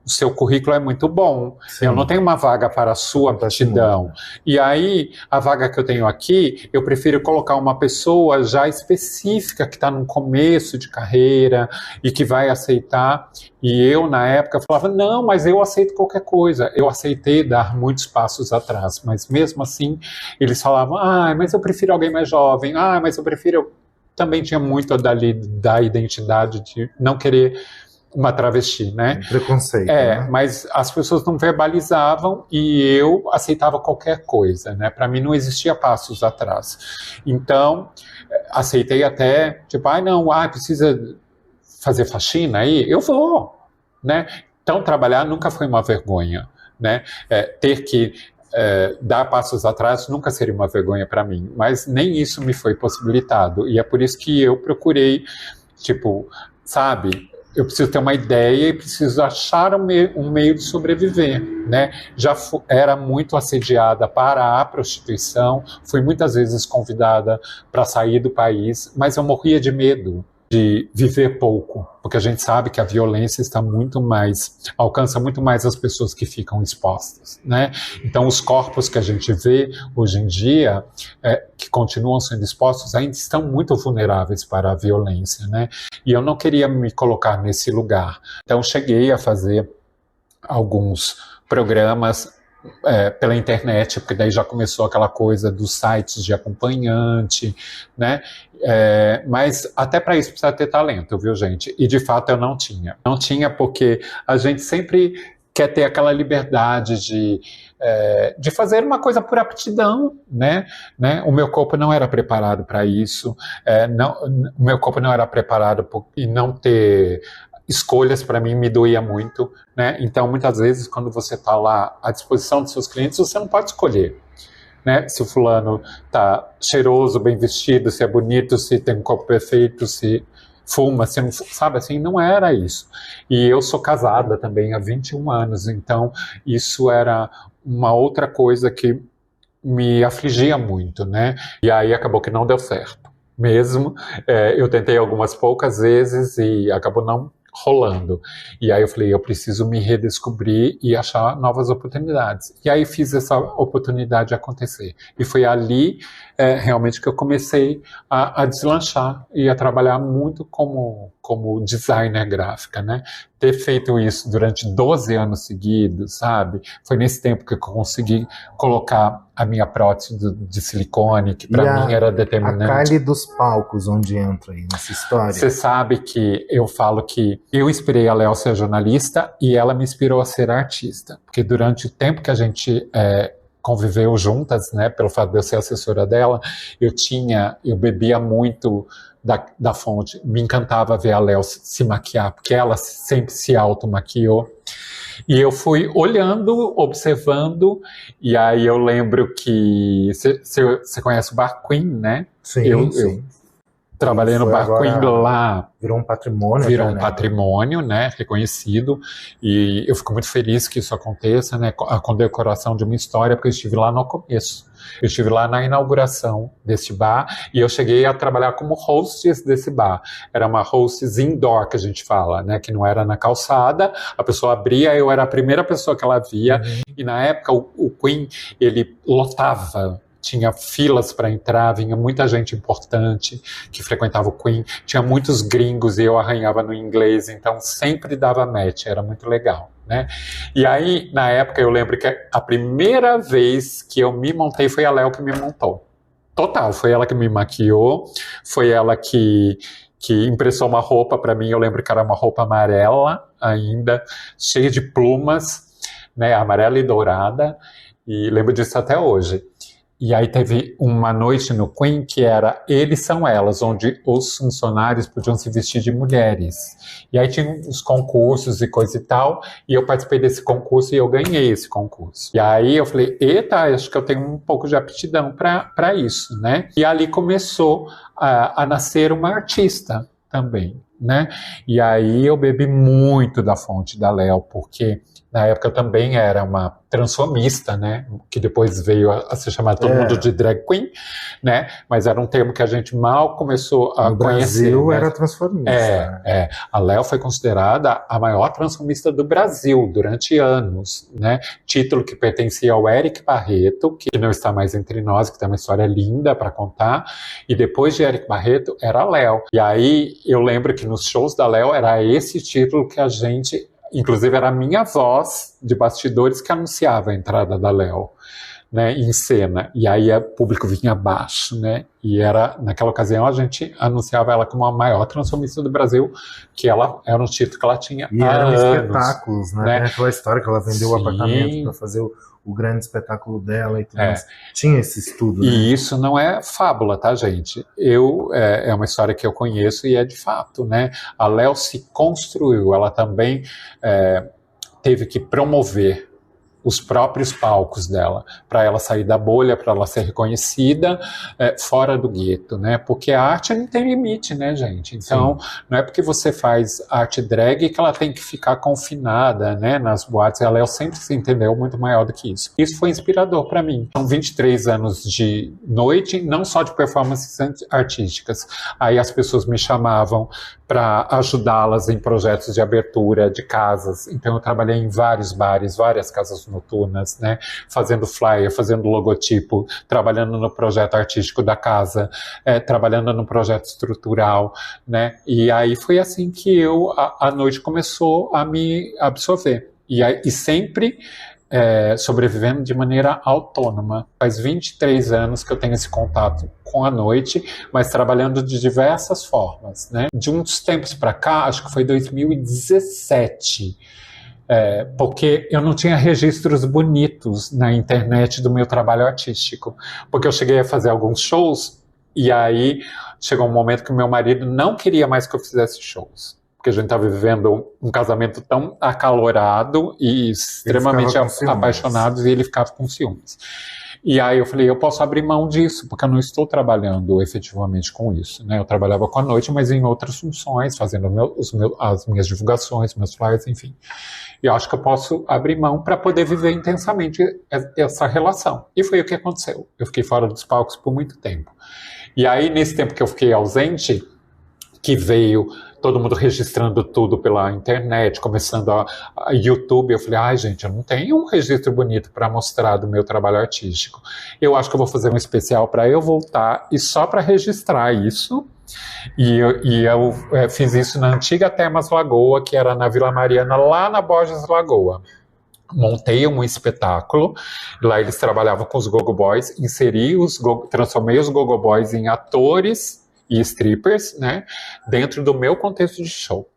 o seu currículo é muito bom, eu não tenho uma vaga para a sua aptidão. E aí, a vaga que eu tenho aqui, eu prefiro colocar uma pessoa já específica, que está no começo de carreira e que vai aceitar. E eu, na época, falava, não, mas eu aceito qualquer coisa. Eu aceitei dar muitos passos atrás, mas mesmo assim, eles falavam, mas eu prefiro alguém mais jovem, mas eu prefiro... Também tinha muito da identidade de não querer uma travesti, né? Preconceito, né? Mas as pessoas não verbalizavam e eu aceitava qualquer coisa, né? Para mim não existia passos atrás. Então, aceitei até, tipo, precisa fazer faxina aí? Eu vou, né? Então, trabalhar nunca foi uma vergonha, né? Ter que dar passos atrás nunca seria uma vergonha para mim, mas nem isso me foi possibilitado. E é por isso que eu procurei, tipo, sabe... Eu preciso ter uma ideia e preciso achar um meio de sobreviver, né? Já era muito assediada para a prostituição, fui muitas vezes convidada para sair do país, mas eu morria de medo de viver pouco, porque a gente sabe que a violência alcança muito mais as pessoas que ficam expostas, né? Então, os corpos que a gente vê hoje em dia, que continuam sendo expostos, ainda estão muito vulneráveis para a violência, né? E eu não queria me colocar nesse lugar. Então, cheguei a fazer alguns programas pela internet, porque daí já começou aquela coisa dos sites de acompanhante, né? Mas até para isso precisa ter talento, viu, gente? E de fato eu não tinha. Não tinha porque a gente sempre quer ter aquela liberdade de fazer uma coisa por aptidão, né? O meu corpo não era preparado para isso, o meu corpo não era preparado e não ter escolhas para mim me doía muito, né? Então, muitas vezes, quando você está lá à disposição dos seus clientes, você não pode escolher, né? Se o fulano está cheiroso, bem vestido, se é bonito, se tem um corpo perfeito, se fuma, se não, sabe, assim, não era isso. E eu sou casada também há 21 anos, então isso era uma outra coisa que me afligia muito, né? E aí acabou que não deu certo. Mesmo, eu tentei algumas poucas vezes e acabou não rolando. E aí eu falei, eu preciso me redescobrir e achar novas oportunidades. E aí fiz essa oportunidade acontecer. E foi ali realmente que eu comecei a deslanchar e a trabalhar muito como designer gráfica, né? Ter feito isso durante 12 anos seguidos, sabe? Foi nesse tempo que eu consegui colocar a minha prótese de silicone, que para mim era determinante. A Kylie dos palcos, onde entra aí nessa história? Você sabe que eu falo que eu inspirei a Léo a ser jornalista e ela me inspirou a ser artista. Porque durante o tempo que a gente conviveu juntas, né, pelo fato de eu ser assessora dela, eu bebia muito da fonte. Me encantava ver a Léo se maquiar, porque ela sempre se automaquiou. E eu fui olhando, observando, e aí eu lembro que... Você conhece o Bar Queen, né? Sim, eu trabalhei no Bar Queen lá. Virou um patrimônio. Virou um patrimônio, né, reconhecido, e eu fico muito feliz que isso aconteça, né, a condecoração de uma história, porque eu estive lá no começo. Eu estive lá na inauguração deste bar e eu cheguei a trabalhar como hostess desse bar. Era uma hostess indoor, que a gente fala, né, que não era na calçada, a pessoa abria, eu era a primeira pessoa que ela via, e na época o Queen, ele lotava. Tinha filas para entrar, vinha muita gente importante que frequentava o Queen, tinha muitos gringos e eu arranhava no inglês, então sempre dava match, era muito legal, né? E aí, na época, eu lembro que a primeira vez que eu me montei foi a Léo que me montou. Total, foi ela que me maquiou, foi ela que impressou uma roupa para mim, eu lembro que era uma roupa amarela ainda, cheia de plumas, né, amarela e dourada, e lembro disso até hoje. E aí teve uma noite no Queen que era Eles São Elas, onde os funcionários podiam se vestir de mulheres. E aí tinha uns concursos e coisa e tal, e eu participei desse concurso e eu ganhei esse concurso. E aí eu falei, eita, acho que eu tenho um pouco de aptidão para isso, né? E ali começou a nascer uma artista também, né? E aí eu bebi muito da fonte da Léo, porque na época eu também era uma transformista, né? Que depois veio a ser chamado todo mundo de drag queen, né? Mas era um termo que a gente mal começou a conhecer. No Brasil, né? Era transformista. A Léo foi considerada a maior transformista do Brasil durante anos, né? Título que pertencia ao Eric Barreto, que não está mais entre nós, que tem uma história linda para contar. E depois de Eric Barreto, era a Léo. E aí eu lembro que nos shows da Léo era esse título que a gente... Inclusive, era a minha voz de bastidores que anunciava a entrada da Léo, né, em cena. E aí o público vinha abaixo, né? E naquela ocasião a gente anunciava ela como a maior transformista do Brasil, que ela era um título que ela tinha e há eram anos, espetáculos, né? Aquela história que ela vendeu o apartamento para fazer o grande espetáculo dela e tudo mais. Tinha esse estudo. E né? Isso não é fábula, tá, gente? É uma história que eu conheço e é de fato, né? A Léo se construiu, ela também teve que promover os próprios palcos dela, para ela sair da bolha, para ela ser reconhecida fora do gueto, né? Porque a arte não tem limite, né, gente? Então, não é porque você faz arte drag que ela tem que ficar confinada, né, nas boates. Ela sempre se entendeu muito maior do que isso. Isso foi inspirador para mim. São 23 anos de noite, não só de performances artísticas. Aí as pessoas me chamavam para ajudá-las em projetos de abertura de casas. Então eu trabalhei em vários bares, várias casas noturnas, né? Fazendo flyer, fazendo logotipo, trabalhando no projeto artístico da casa, trabalhando no projeto estrutural, né? E aí foi assim que a noite começou a me absorver. E sempre sobrevivendo de maneira autônoma. Faz 23 anos que eu tenho esse contato com a noite, mas trabalhando de diversas formas, né? De uns tempos para cá, acho que foi 2017, porque eu não tinha registros bonitos na internet do meu trabalho artístico, porque eu cheguei a fazer alguns shows e aí chegou um momento que o meu marido não queria mais que eu fizesse shows. Porque a gente estava vivendo um casamento tão acalorado e extremamente apaixonados, e ele ficava com ciúmes. E aí eu falei, eu posso abrir mão disso, porque eu não estou trabalhando efetivamente com isso, né? Eu trabalhava com a noite, mas em outras funções, fazendo as minhas divulgações, meus flyers, enfim. E eu acho que eu posso abrir mão para poder viver intensamente essa relação. E foi o que aconteceu. Eu fiquei fora dos palcos por muito tempo. E aí, nesse tempo que eu fiquei ausente, que veio todo mundo registrando tudo pela internet, começando a YouTube, eu falei, ai gente, eu não tenho um registro bonito para mostrar do meu trabalho artístico. Eu acho que eu vou fazer um especial para eu voltar e só para registrar isso. E eu fiz isso na antiga Termas Lagoa, que era na Vila Mariana, lá na Borges Lagoa. Montei um espetáculo, lá eles trabalhavam com os Go-Go Boys, transformei os Go-Go Boys em atores e strippers, né, dentro do meu contexto de show.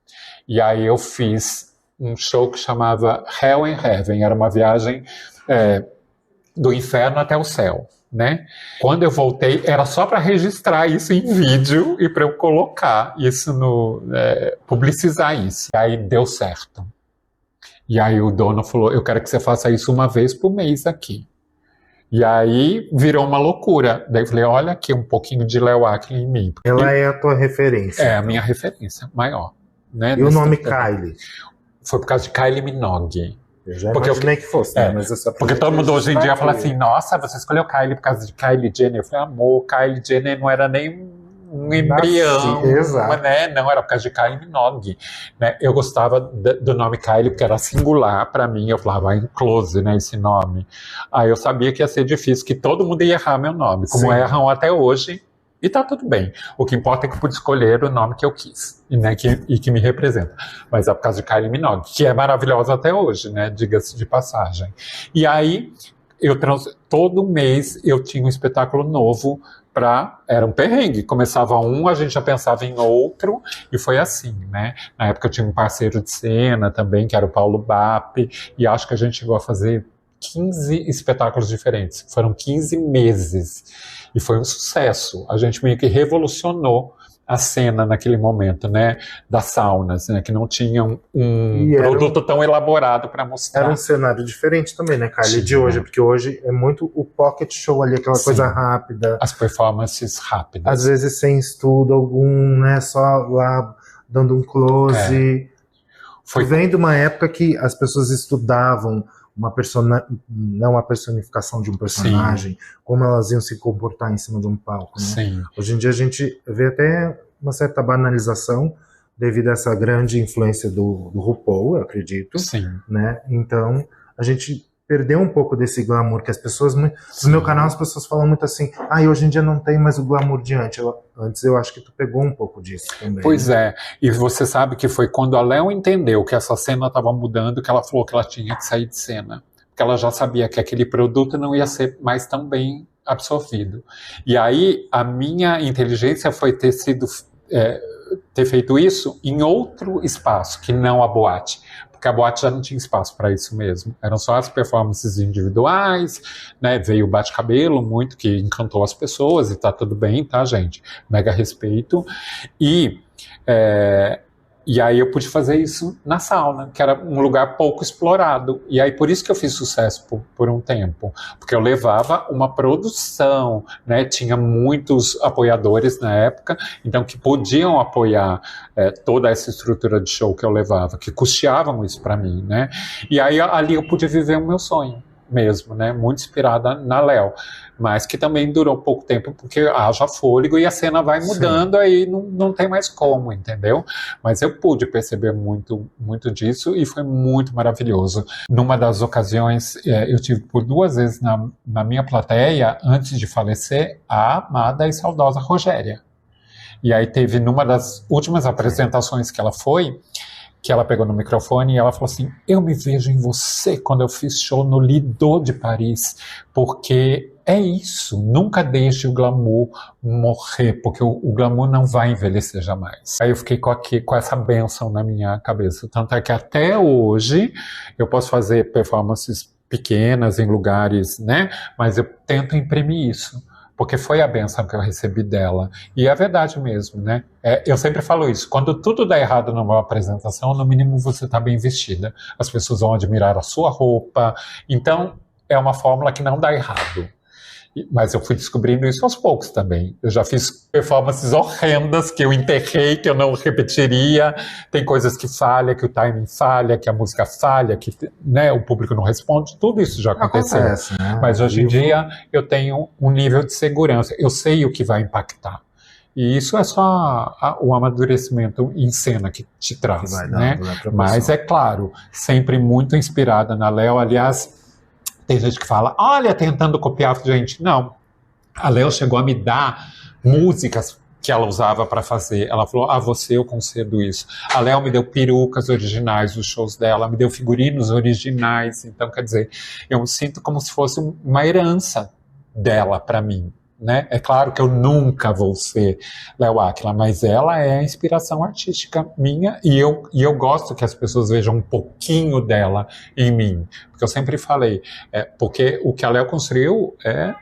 E aí eu fiz um show que chamava Hell and Heaven, era uma viagem do inferno até o céu, né? Quando eu voltei, era só para registrar isso em vídeo e para eu colocar isso publicizar isso. E aí deu certo. E aí o dono falou, eu quero que você faça isso uma vez por mês aqui. E aí virou uma loucura. Daí eu falei, olha aqui um pouquinho de Léo Ackling em mim. Ela é a tua referência. É a minha referência maior. Né, e o nome Kylie? Foi por causa de Kylie Minogue. Eu já imaginei que fosse, né? Mas porque todo mundo hoje em dia fala assim, nossa, você escolheu Kylie por causa de Kylie Jenner. Eu falei, amor, Kylie Jenner não era nem um embrião, né? Não, era por causa de Kylie Minogue, né? Eu gostava do nome Kylie porque era singular para mim, eu falava em close, né, esse nome. Aí eu sabia que ia ser difícil, que todo mundo ia errar meu nome, como erram até hoje, e tá tudo bem. O que importa é que eu pude escolher o nome que eu quis, né, que me representa. Mas é por causa de Kylie Minogue, que é maravilhosa até hoje, né, diga-se de passagem. E aí, todo mês eu tinha um espetáculo novo era um perrengue, começava um, a gente já pensava em outro, e foi assim, né? Na época eu tinha um parceiro de cena também, que era o Paulo Bap, e acho que a gente chegou a fazer 15 espetáculos diferentes, foram 15 meses, e foi um sucesso, a gente meio que revolucionou a cena naquele momento, né, das saunas, né, que não tinham um produto tão elaborado para mostrar. Era um cenário diferente também, né, Kylie, de hoje, porque hoje é muito o pocket show ali, aquela coisa rápida. As performances rápidas. Às vezes sem estudo algum, né, só lá dando um close. Vem de uma época que as pessoas estudavam não uma personificação de um personagem, como elas iam se comportar em cima de um palco, né? Sim. Hoje em dia a gente vê até uma certa banalização devido a essa grande influência do RuPaul, eu acredito. Sim. Né? Então a gente perdeu um pouco desse glamour que as pessoas... No meu canal as pessoas falam muito assim, hoje em dia não tem mais o glamour de antes. Antes eu acho que tu pegou um pouco disso também. Pois é, e você sabe que foi quando a Léo entendeu que essa cena estava mudando que ela falou que ela tinha que sair de cena. Porque ela já sabia que aquele produto não ia ser mais tão bem absorvido. E aí a minha inteligência foi ter feito isso em outro espaço, que não a boate. Porque a boate já não tinha espaço para isso mesmo. Eram só as performances individuais, né? Veio o bate-cabelo muito, que encantou as pessoas, e tá tudo bem, tá, gente? Mega respeito. E E aí eu pude fazer isso na sauna, que era um lugar pouco explorado. E aí por isso que eu fiz sucesso por um tempo. Porque eu levava uma produção, né? Tinha muitos apoiadores na época, então que podiam apoiar toda essa estrutura de show que eu levava, que custeavam isso para mim, né? E aí ali eu pude viver o meu sonho mesmo, né? Muito inspirada na Léo, mas que também durou pouco tempo porque haja fôlego e a cena vai mudando. Sim. Aí não tem mais como, entendeu? Mas eu pude perceber muito, muito disso e foi muito maravilhoso. Numa das ocasiões, eu tive por 2 vezes na minha plateia, antes de falecer, a amada e saudosa Rogéria. E aí teve numa das últimas apresentações que ela foi, que ela pegou no microfone e ela falou assim: eu me vejo em você quando eu fiz show no Lido de Paris, porque é isso, nunca deixe o glamour morrer, porque o glamour não vai envelhecer jamais. Aí eu fiquei com essa bênção na minha cabeça, tanto é que até hoje eu posso fazer performances pequenas em lugares, né, mas eu tento imprimir isso, porque foi a benção que eu recebi dela. E é verdade mesmo, né? Eu sempre falo isso, quando tudo dá errado numa apresentação, no mínimo você está bem vestida. As pessoas vão admirar a sua roupa. Então, é uma fórmula que não dá errado. Mas eu fui descobrindo isso aos poucos também. Eu já fiz performances horrendas que eu enterrei, que eu não repetiria. Tem coisas que falha, que o timing falha, que a música falha, que, né, o público não responde. Tudo isso já aconteceu. Acontece, né? Mas hoje em dia eu tenho um nível de segurança. Eu sei o que vai impactar. E isso é só o amadurecimento em cena que te traz, né? Mas é claro, sempre muito inspirada na Léo. Aliás, tem gente que fala, olha, tentando copiar a gente. Não, a Léo chegou a me dar músicas que ela usava para fazer. Ela falou, você eu concedo isso. A Léo me deu perucas originais dos shows dela, me deu figurinos originais. Então, quer dizer, eu me sinto como se fosse uma herança dela para mim, né? É claro que eu nunca vou ser Léo Áquila, mas ela é a inspiração artística minha e eu gosto que as pessoas vejam um pouquinho dela em mim, porque eu sempre falei, porque o que a Léo construiu é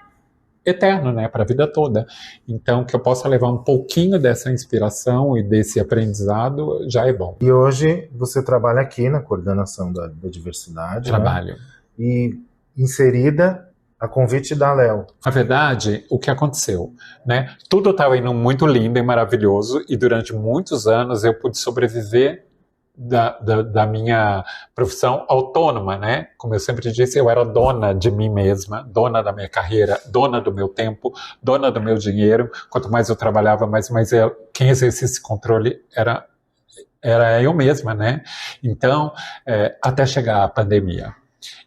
eterno, né, para a vida toda. Então, que eu possa levar um pouquinho dessa inspiração e desse aprendizado já é bom. E hoje você trabalha aqui na coordenação da diversidade. Trabalho. Né? E inserida a convite da Léo. Na verdade, o que aconteceu, né? Tudo estava indo muito lindo e maravilhoso e durante muitos anos eu pude sobreviver da minha profissão autônoma, né? Como eu sempre disse, eu era dona de mim mesma, dona da minha carreira, dona do meu tempo, dona do meu dinheiro. Quanto mais eu trabalhava, mais quem exercia esse controle era eu mesma, né? Então, até chegar a pandemia.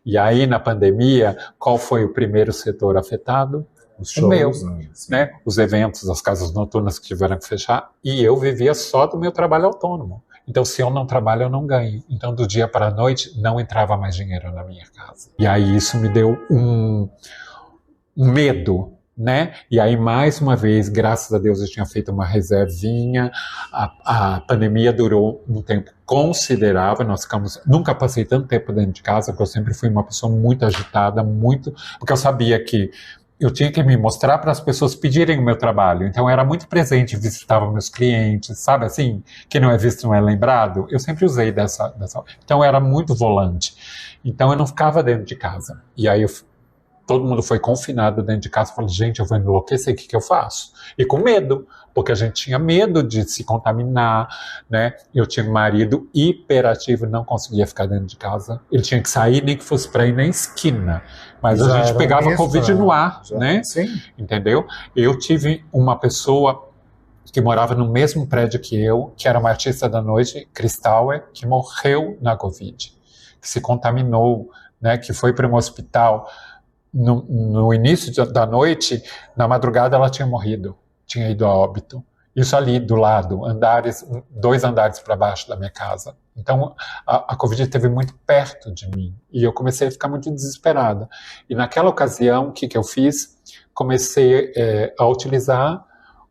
E aí, na pandemia, qual foi o primeiro setor afetado? Os shows, o meu, né? Os eventos, as casas noturnas que tiveram que fechar, e eu vivia só do meu trabalho autônomo. Então, se eu não trabalho, eu não ganho. Então, do dia para a noite, não entrava mais dinheiro na minha casa. E aí, isso me deu um medo, né? E aí, mais uma vez, graças a Deus, eu tinha feito uma reservinha. A pandemia durou um tempo considerável. Nunca passei tanto tempo dentro de casa, porque eu sempre fui uma pessoa muito agitada, porque eu sabia que eu tinha que me mostrar para as pessoas pedirem o meu trabalho. Então, eu era muito presente, visitava meus clientes, sabe assim? Quem não é visto não é lembrado. Eu sempre usei dessa. Então, eu era muito volante. Então, eu não ficava dentro de casa. E aí, todo mundo foi confinado dentro de casa. Eu falei, gente, eu vou enlouquecer, o que eu faço? E com medo, porque a gente tinha medo de se contaminar, né? Eu tinha um marido hiperativo, não conseguia ficar dentro de casa. Ele tinha que sair, nem que fosse para ir na esquina. Mas a gente pegava Covid no ar, né? Sim. Entendeu? Eu tive uma pessoa que morava no mesmo prédio que eu, que era uma artista da noite, Cristal, que morreu na Covid, que se contaminou, né? Que foi para um hospital. No início da noite, na madrugada ela tinha morrido, tinha ido a óbito. Isso ali do lado, 2 andares para baixo da minha casa. Então a Covid esteve muito perto de mim e eu comecei a ficar muito desesperada. E naquela ocasião, o que eu fiz? Comecei a utilizar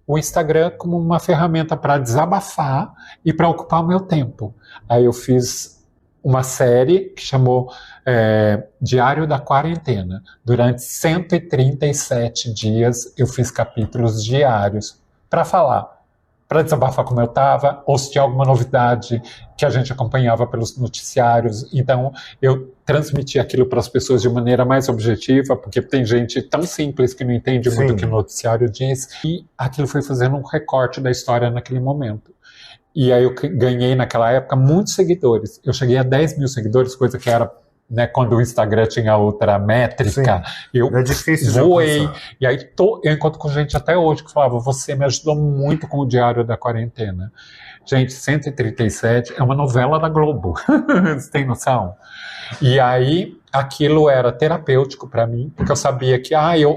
o Instagram como uma ferramenta para desabafar e para ocupar o meu tempo. Aí eu fiz uma série que chamou Diário da Quarentena. Durante 137 dias eu fiz capítulos diários para para desabafar como eu estava, ou se tinha alguma novidade que a gente acompanhava pelos noticiários. Então, eu transmitia aquilo para as pessoas de maneira mais objetiva, porque tem gente tão simples que não entende muito o que o noticiário diz, e aquilo foi fazendo um recorte da história naquele momento. E aí eu ganhei naquela época muitos seguidores. Eu cheguei a 10 mil seguidores, coisa que era, né, quando o Instagram tinha outra métrica. Eu voei. E aí eu encontro com gente até hoje que falava, você me ajudou muito com o Diário da Quarentena. Gente, 137 é uma novela da Globo. Você tem noção? E aí aquilo era terapêutico para mim, porque eu sabia que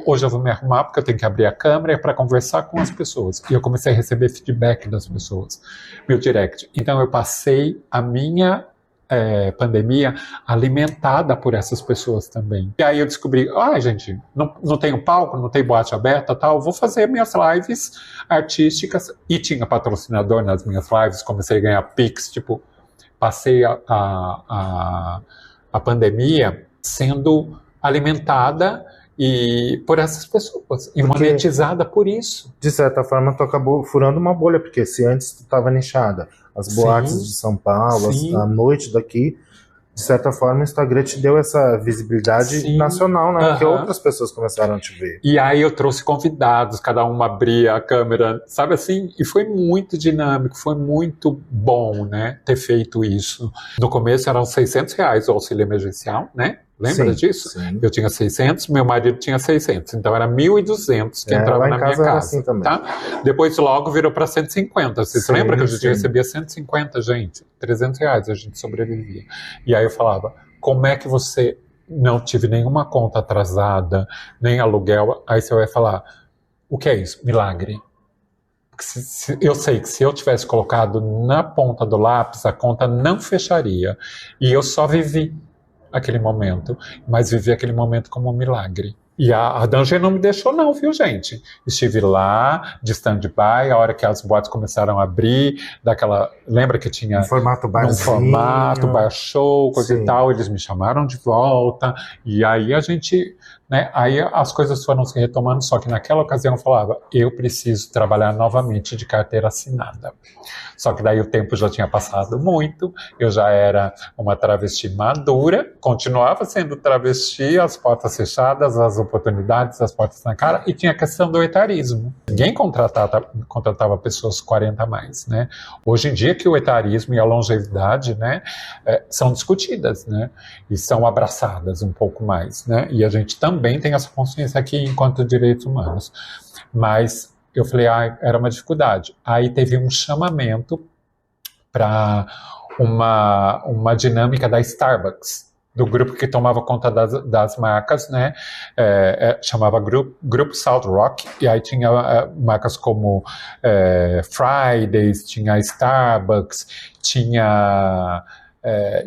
hoje eu vou me arrumar porque eu tenho que abrir a câmera para conversar com as pessoas. E eu comecei a receber feedback das pessoas, meu direct. Então eu passei a minha pandemia alimentada por essas pessoas também. E aí eu descobri, gente, não tenho palco, não tem boate aberta, tal, vou fazer minhas lives artísticas. E tinha patrocinador nas minhas lives, comecei a ganhar Pix, tipo, passei a pandemia sendo alimentada por essas pessoas, e monetizada por isso. De certa forma, tu acabou furando uma bolha, porque se antes tu estava nichada, as boates de São Paulo, a noite daqui, de certa forma o Instagram te deu essa visibilidade nacional, né? Porque outras pessoas começaram a te ver. E aí eu trouxe convidados, cada um abria a câmera, sabe assim? E foi muito dinâmico, foi muito bom, né, ter feito isso. No começo eram R$600 o auxílio emergencial, né? Lembra disso? Sim. Eu tinha 600, meu marido tinha 600, então era 1.200 que entrava na minha casa. Assim também. Tá? Depois logo virou para 150. Vocês lembram que a gente recebia 150, gente? R$300 a gente sobrevivia. E aí eu falava, como é que você não tive nenhuma conta atrasada, nem aluguel? Aí você vai falar, o que é isso? Milagre. Eu sei que se eu tivesse colocado na ponta do lápis, a conta não fecharia. E eu só vivi aquele momento, mas vivi aquele momento como um milagre. E a Danger não me deixou não, viu, gente? Estive lá, de stand-by, a hora que as boates começaram a abrir, lembra que tinha... Um formato bar show, coisa e tal, eles me chamaram de volta, e aí a gente... Né, aí as coisas foram se retomando, só que naquela ocasião eu falava, eu preciso trabalhar novamente de carteira assinada. Só que daí o tempo já tinha passado muito, eu já era uma travesti madura, continuava sendo travesti, as portas fechadas, as oportunidades, as portas na cara, e tinha a questão do etarismo. Ninguém contratava pessoas 40 a mais, né? Hoje em dia que o etarismo e a longevidade, né, são discutidas, né, e são abraçadas um pouco mais, né, e a gente também tem essa consciência aqui enquanto direitos humanos. Mas eu falei, era uma dificuldade. Aí teve um chamamento para uma dinâmica da Starbucks, do grupo que tomava conta das marcas, né? Chamava Grupo South Rock, e aí tinha marcas como Fridays, tinha Starbucks, tinha...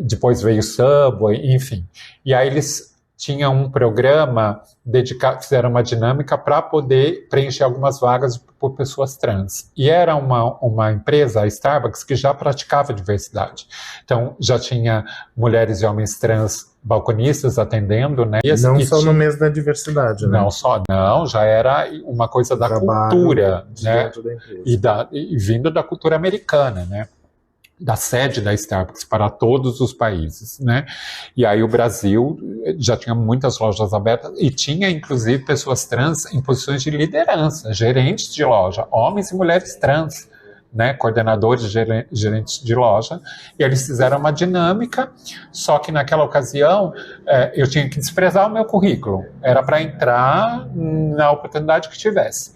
depois veio Subway, enfim. E aí eles tinham um programa dedicado, fizeram uma dinâmica para poder preencher algumas vagas por pessoas trans. E era uma empresa, a Starbucks, que já praticava diversidade. Então, já tinha mulheres e homens trans balconistas atendendo, né? Não só no mês da diversidade, né? Não, já era uma coisa da cultura, né? E vindo da cultura americana, né? Da sede da Starbucks para todos os países, né? E aí o Brasil já tinha muitas lojas abertas e tinha, inclusive, pessoas trans em posições de liderança, gerentes de loja, homens e mulheres trans, né? Coordenadores, gerentes de loja, e eles fizeram uma dinâmica, só que naquela ocasião eu tinha que desprezar o meu currículo, era para entrar na oportunidade que tivesse.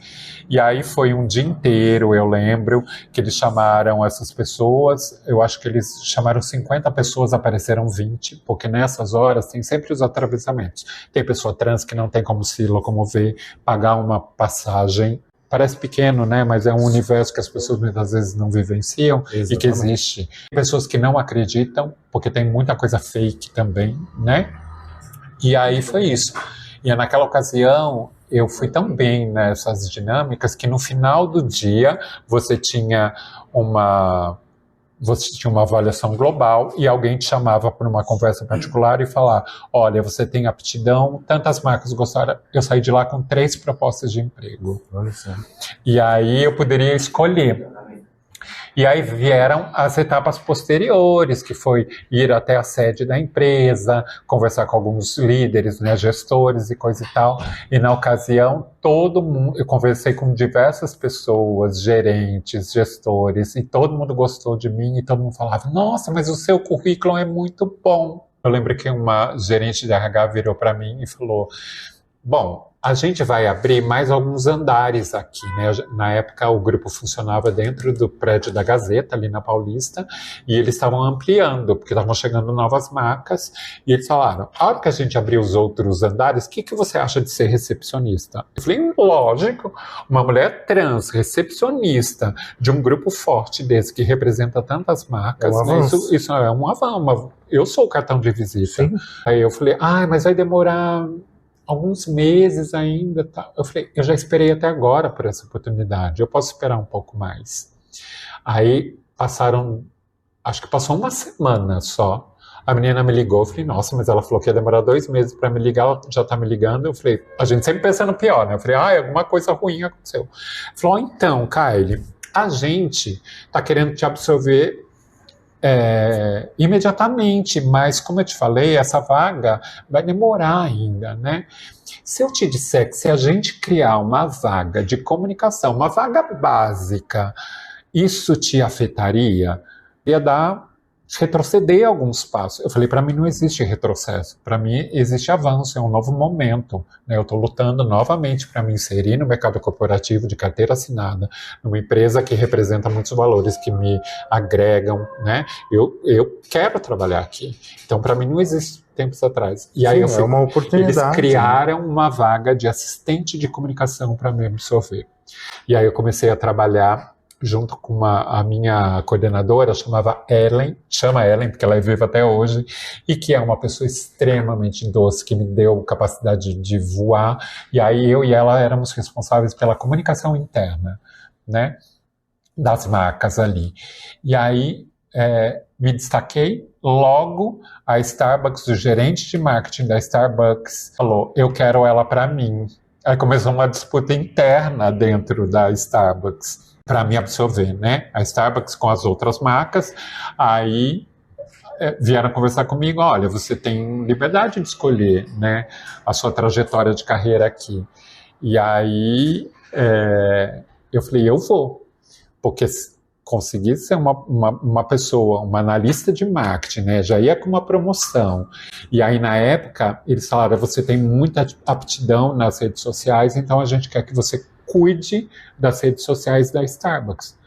E aí foi um dia inteiro, eu lembro, que eles chamaram essas pessoas, eu acho que eles chamaram 50 pessoas, apareceram 20, porque nessas horas tem sempre os atravessamentos. Tem pessoa trans que não tem como se locomover, pagar uma passagem. Parece pequeno, né? Mas é um universo que as pessoas muitas vezes não vivenciam. Exatamente. E que existe. Pessoas que não acreditam, porque tem muita coisa fake também, né? E aí foi isso. E naquela ocasião, eu fui tão bem nessas dinâmicas que no final do dia você tinha uma avaliação global e alguém te chamava para uma conversa particular e falar, olha, você tem aptidão, tantas marcas gostaram. Eu saí de lá com 3 propostas de emprego. Olha só. E aí eu poderia escolher E aí vieram as etapas posteriores, que foi ir até a sede da empresa, conversar com alguns líderes, né, gestores e coisa e tal. E na ocasião, todo mundo, eu conversei com diversas pessoas, gerentes, gestores, e todo mundo gostou de mim, e todo mundo falava, nossa, mas o seu currículo é muito bom. Eu lembro que uma gerente de RH virou para mim e falou, bom, a gente vai abrir mais alguns andares aqui, né? Na época o grupo funcionava dentro do prédio da Gazeta, ali na Paulista, e eles estavam ampliando, porque estavam chegando novas marcas, e eles falaram, a hora que a gente abrir os outros andares, o que você acha de ser recepcionista? Eu falei, lógico, uma mulher trans, recepcionista, de um grupo forte desse, que representa tantas marcas, né? Isso é um avanço, eu sou o cartão de visita. Sim. Aí eu falei, mas vai demorar alguns meses ainda, tá? Eu falei, eu já esperei até agora por essa oportunidade, eu posso esperar um pouco mais. Aí acho que passou uma semana só, a menina me ligou, eu falei, nossa, mas ela falou que ia demorar 2 meses para me ligar, ela já tá me ligando, eu falei, a gente sempre pensa no pior, né? Eu falei, alguma coisa ruim aconteceu. Ela falou, então, Kylie, a gente tá querendo te absorver imediatamente, mas como eu te falei, essa vaga vai demorar ainda, né? Se eu te disser que se a gente criar uma vaga de comunicação, uma vaga básica, isso te afetaria? Ia retroceder alguns passos. Eu falei, para mim não existe retrocesso, para mim existe avanço, é um novo momento, né? Eu estou lutando novamente para me inserir no mercado corporativo de carteira assinada, numa empresa que representa muitos valores que me agregam, né? Eu quero trabalhar aqui, então para mim não existe tempos atrás. E aí é uma oportunidade. Eles criaram uma vaga de assistente de comunicação para me absorver. E aí eu comecei a trabalhar junto com a minha coordenadora, chama Ellen, porque ela é viva até hoje, e que é uma pessoa extremamente doce, que me deu capacidade de voar, e aí eu e ela éramos responsáveis pela comunicação interna, né, das marcas ali. E aí me destaquei, logo a Starbucks, o gerente de marketing da Starbucks, falou, eu quero ela para mim. Aí começou uma disputa interna dentro da Starbucks, para me absorver, né? A Starbucks com as outras marcas, aí vieram conversar comigo, olha, você tem liberdade de escolher, né, a sua trajetória de carreira aqui. E aí eu falei, eu vou, porque consegui ser uma pessoa, uma analista de marketing, né, já ia com uma promoção. E aí na época eles falaram, você tem muita aptidão nas redes sociais, então a gente quer que você cuide das redes sociais da Starbucks.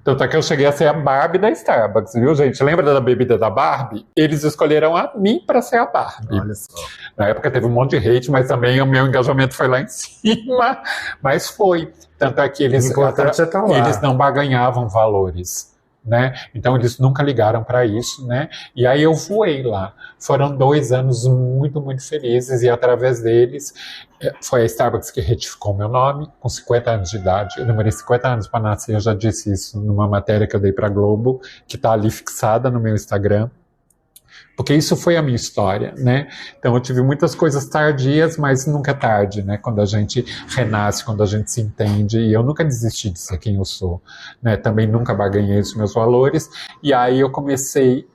Tanto é que eu cheguei a ser a Barbie da Starbucks, viu, gente? Lembra da bebida da Barbie? Eles escolheram a mim para ser a Barbie. Olha só. Na época teve um monte de hate, mas também o meu engajamento foi lá em cima. Mas foi. Tanto é que eles não barganhavam valores, né? Então eles nunca ligaram para isso, né? E aí eu voei lá. Foram 2 anos muito, muito felizes, e através deles foi a Starbucks que retificou meu nome, com 50 anos de idade. Eu demorei 50 anos para nascer, eu já disse isso numa matéria que eu dei para a Globo, que está ali fixada no meu Instagram, porque isso foi a minha história, né? Então eu tive muitas coisas tardias, mas nunca é tarde, né? Quando a gente renasce, quando a gente se entende, e eu nunca desisti de ser quem eu sou, né? Também nunca barganhei os meus valores, e aí eu comecei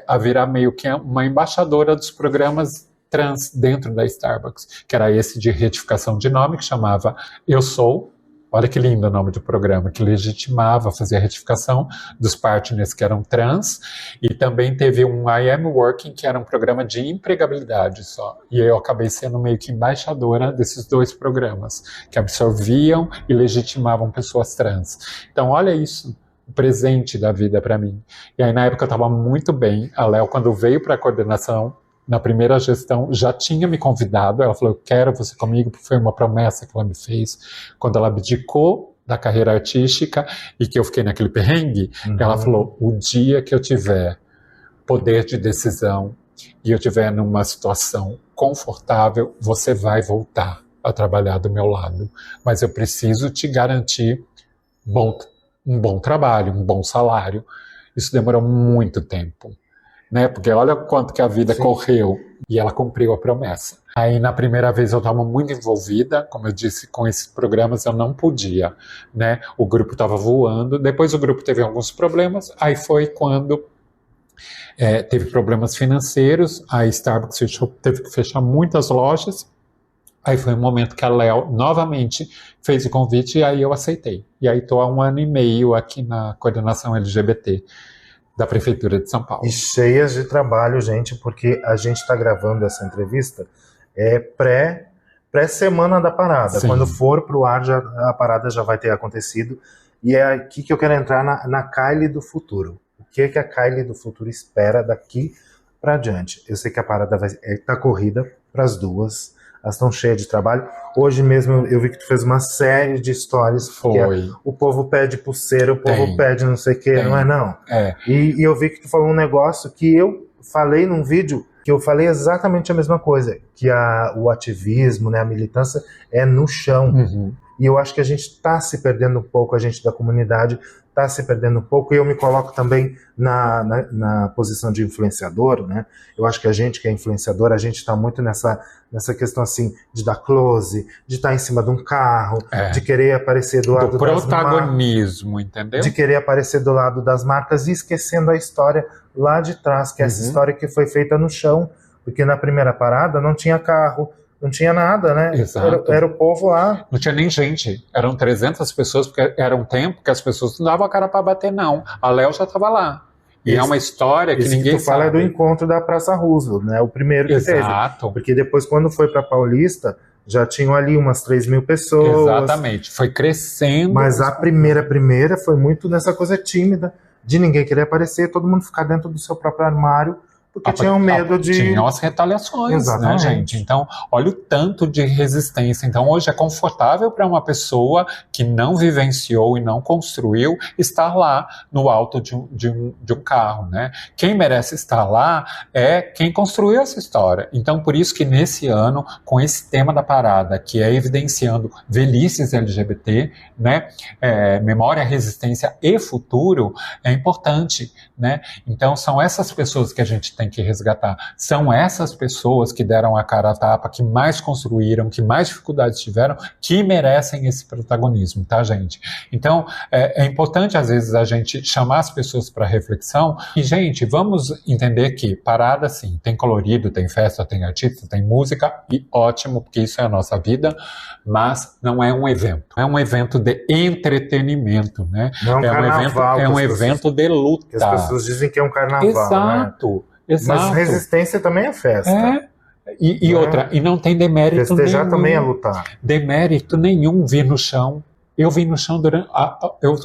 a virar meio que uma embaixadora dos programas trans dentro da Starbucks, que era esse de retificação de nome, que chamava Eu Sou. Olha que lindo o nome do programa, que legitimava, fazia a retificação dos partners que eram trans, e também teve um I Am Working, que era um programa de empregabilidade só. E eu acabei sendo meio que embaixadora desses 2 programas, que absorviam e legitimavam pessoas trans. Então, olha isso, o presente da vida para mim. E aí, na época, eu estava muito bem. A Léo, quando veio para a coordenação, na primeira gestão, já tinha me convidado, ela falou, eu quero você comigo, porque foi uma promessa que ela me fez, quando ela abdicou da carreira artística, e que eu fiquei naquele perrengue, ela falou, o dia que eu tiver poder de decisão, e eu estiver numa situação confortável, você vai voltar a trabalhar do meu lado, mas eu preciso te garantir um bom trabalho, um bom salário. Isso demorou muito tempo, né? Porque olha quanto que a vida correu, e ela cumpriu a promessa. Aí na primeira vez eu estava muito envolvida, como eu disse, com esses programas eu não podia, né? O grupo estava voando, depois o grupo teve alguns problemas, aí foi quando teve problemas financeiros, a Starbucks teve que fechar muitas lojas, aí foi um momento que a Léo novamente fez o convite e aí eu aceitei. E aí estou há 1 ano e meio aqui na coordenação LGBT da Prefeitura de São Paulo. E cheias de trabalho, gente, porque a gente está gravando essa entrevista pré-semana da parada. Sim. Quando for pro ar, a parada já vai ter acontecido. E é aqui que eu quero entrar na Kylie do futuro. O que a Kylie do futuro espera daqui para adiante? Eu sei que a parada tá corrida para as duas. Elas estão cheias de trabalho. Hoje mesmo eu vi que tu fez uma série de stories. Foi. O povo pede pulseira, o povo pede não sei o que, não é não? É. E eu vi que tu falou um negócio que eu falei num vídeo, que eu falei exatamente a mesma coisa, que o ativismo, né, a militância é no chão. Uhum. E eu acho que a gente está se perdendo um pouco, a gente da comunidade está se perdendo um pouco, e eu me coloco também na posição de influenciador, né? Eu acho que a gente que é influenciador, a gente está muito nessa questão assim, de dar close, de estar em cima de um carro, de querer aparecer do lado do protagonismo, entendeu? De querer aparecer do lado das marcas e esquecendo a história lá de trás, que é essa história que foi feita no chão, porque na primeira parada não tinha carro, não tinha nada, né? Exato. Era o povo lá. Não tinha nem gente. Eram 300 pessoas, porque era um tempo que as pessoas não davam a cara para bater, não. A Léo já estava lá. E é uma história que ninguém que tu fala é do encontro da Praça Roosevelt, né? O primeiro que teve. Porque depois, quando foi para Paulista, já tinham ali umas 3.000 pessoas. Exatamente. Foi crescendo. Mas a primeira foi muito nessa coisa tímida, de ninguém querer aparecer, todo mundo ficar dentro do seu próprio armário, porque tinham medo de... Tinham as retaliações, né, gente? Então, olha o tanto de resistência. Então, hoje é confortável para uma pessoa que não vivenciou e não construiu estar lá no alto de um carro, né? Quem merece estar lá é quem construiu essa história. Então, por isso que nesse ano, com esse tema da parada, que é evidenciando velhices LGBT, né? Memória, resistência e futuro, é importante, né? Então, são essas pessoas que a gente tem que resgatar. São essas pessoas que deram a cara a tapa, que mais construíram, que mais dificuldades tiveram, que merecem esse protagonismo, tá, gente? Então, é importante, às vezes, a gente chamar as pessoas para reflexão e, gente, vamos entender que parada, sim, tem colorido, tem festa, tem artista, tem música, e ótimo, porque isso é a nossa vida, mas não é um evento. É um evento de entretenimento, né? Não é um carnaval. É um evento de luta. Que as pessoas dizem que é um carnaval, Exato. Né? Exato. Mas resistência também é festa. E outra, e não tem demérito Festejar nenhum. também é lutar. Demérito nenhum vir no chão. Eu vim no chão durante...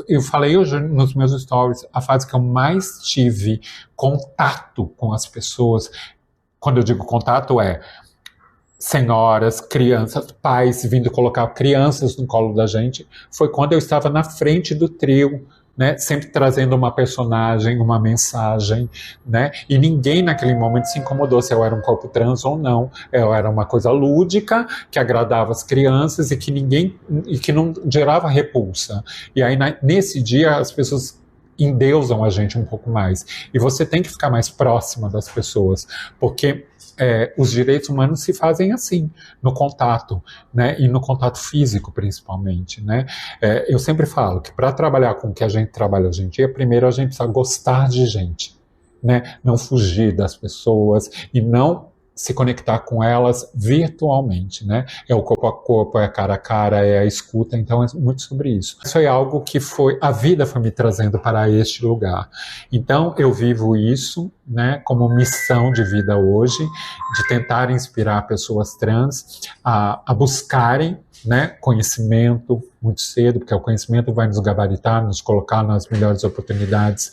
Eu falei hoje nos meus stories, a fase que eu mais tive contato com as pessoas, quando eu digo contato senhoras, crianças, pais vindo colocar crianças no colo da gente, foi quando eu estava na frente do trio, né, sempre trazendo uma personagem, uma mensagem, né, e ninguém naquele momento se incomodou se eu era um corpo trans ou não. Eu era uma coisa lúdica, que agradava as crianças e que não gerava repulsa. E aí nesse dia as pessoas endeusam a gente um pouco mais. E você tem que ficar mais próxima das pessoas, porque os direitos humanos se fazem assim, no contato, né? E no contato físico, principalmente, né? Eu sempre falo que para trabalhar com o que a gente trabalha hoje em dia, primeiro a gente precisa gostar de gente, né? Não fugir das pessoas e não se conectar com elas virtualmente, né? É o corpo a corpo, é a cara, é a escuta, então é muito sobre isso. Isso é algo que a vida foi me trazendo para este lugar. Então eu vivo isso, né, como missão de vida hoje, de tentar inspirar pessoas trans a buscarem, né, conhecimento muito cedo, porque o conhecimento vai nos gabaritar, nos colocar nas melhores oportunidades,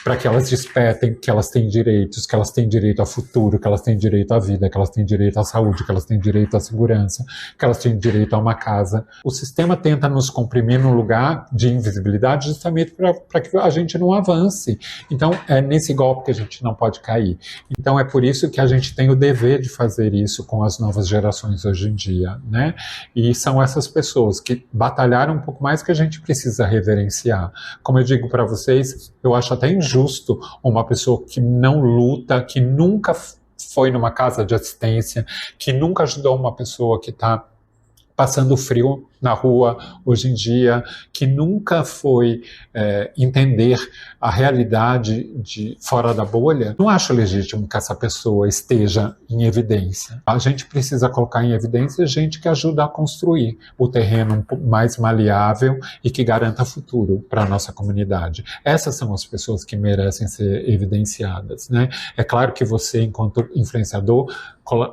para que elas despertem que elas têm direitos, que elas têm direito ao futuro, que elas têm direito à vida, que elas têm direito à saúde, que elas têm direito à segurança, que elas têm direito a uma casa. O sistema tenta nos comprimir num lugar de invisibilidade justamente para que a gente não avance. Então, é nesse golpe que a gente não pode cair. Então, é por isso que a gente tem o dever de fazer isso com as novas gerações hoje em dia, né? E são essas pessoas que batalharam um pouco mais que a gente precisa reverenciar. Como eu digo para vocês, eu acho até injusto uma pessoa que não luta, que nunca foi numa casa de assistência, que nunca ajudou uma pessoa que está passando frio na rua hoje em dia, que nunca foi entender a realidade de fora da bolha, não acho legítimo que essa pessoa esteja em evidência. A gente precisa colocar em evidência gente que ajuda a construir o terreno mais maleável e que garanta futuro para a nossa comunidade. Essas são as pessoas que merecem ser evidenciadas, né? É claro que você, enquanto influenciador,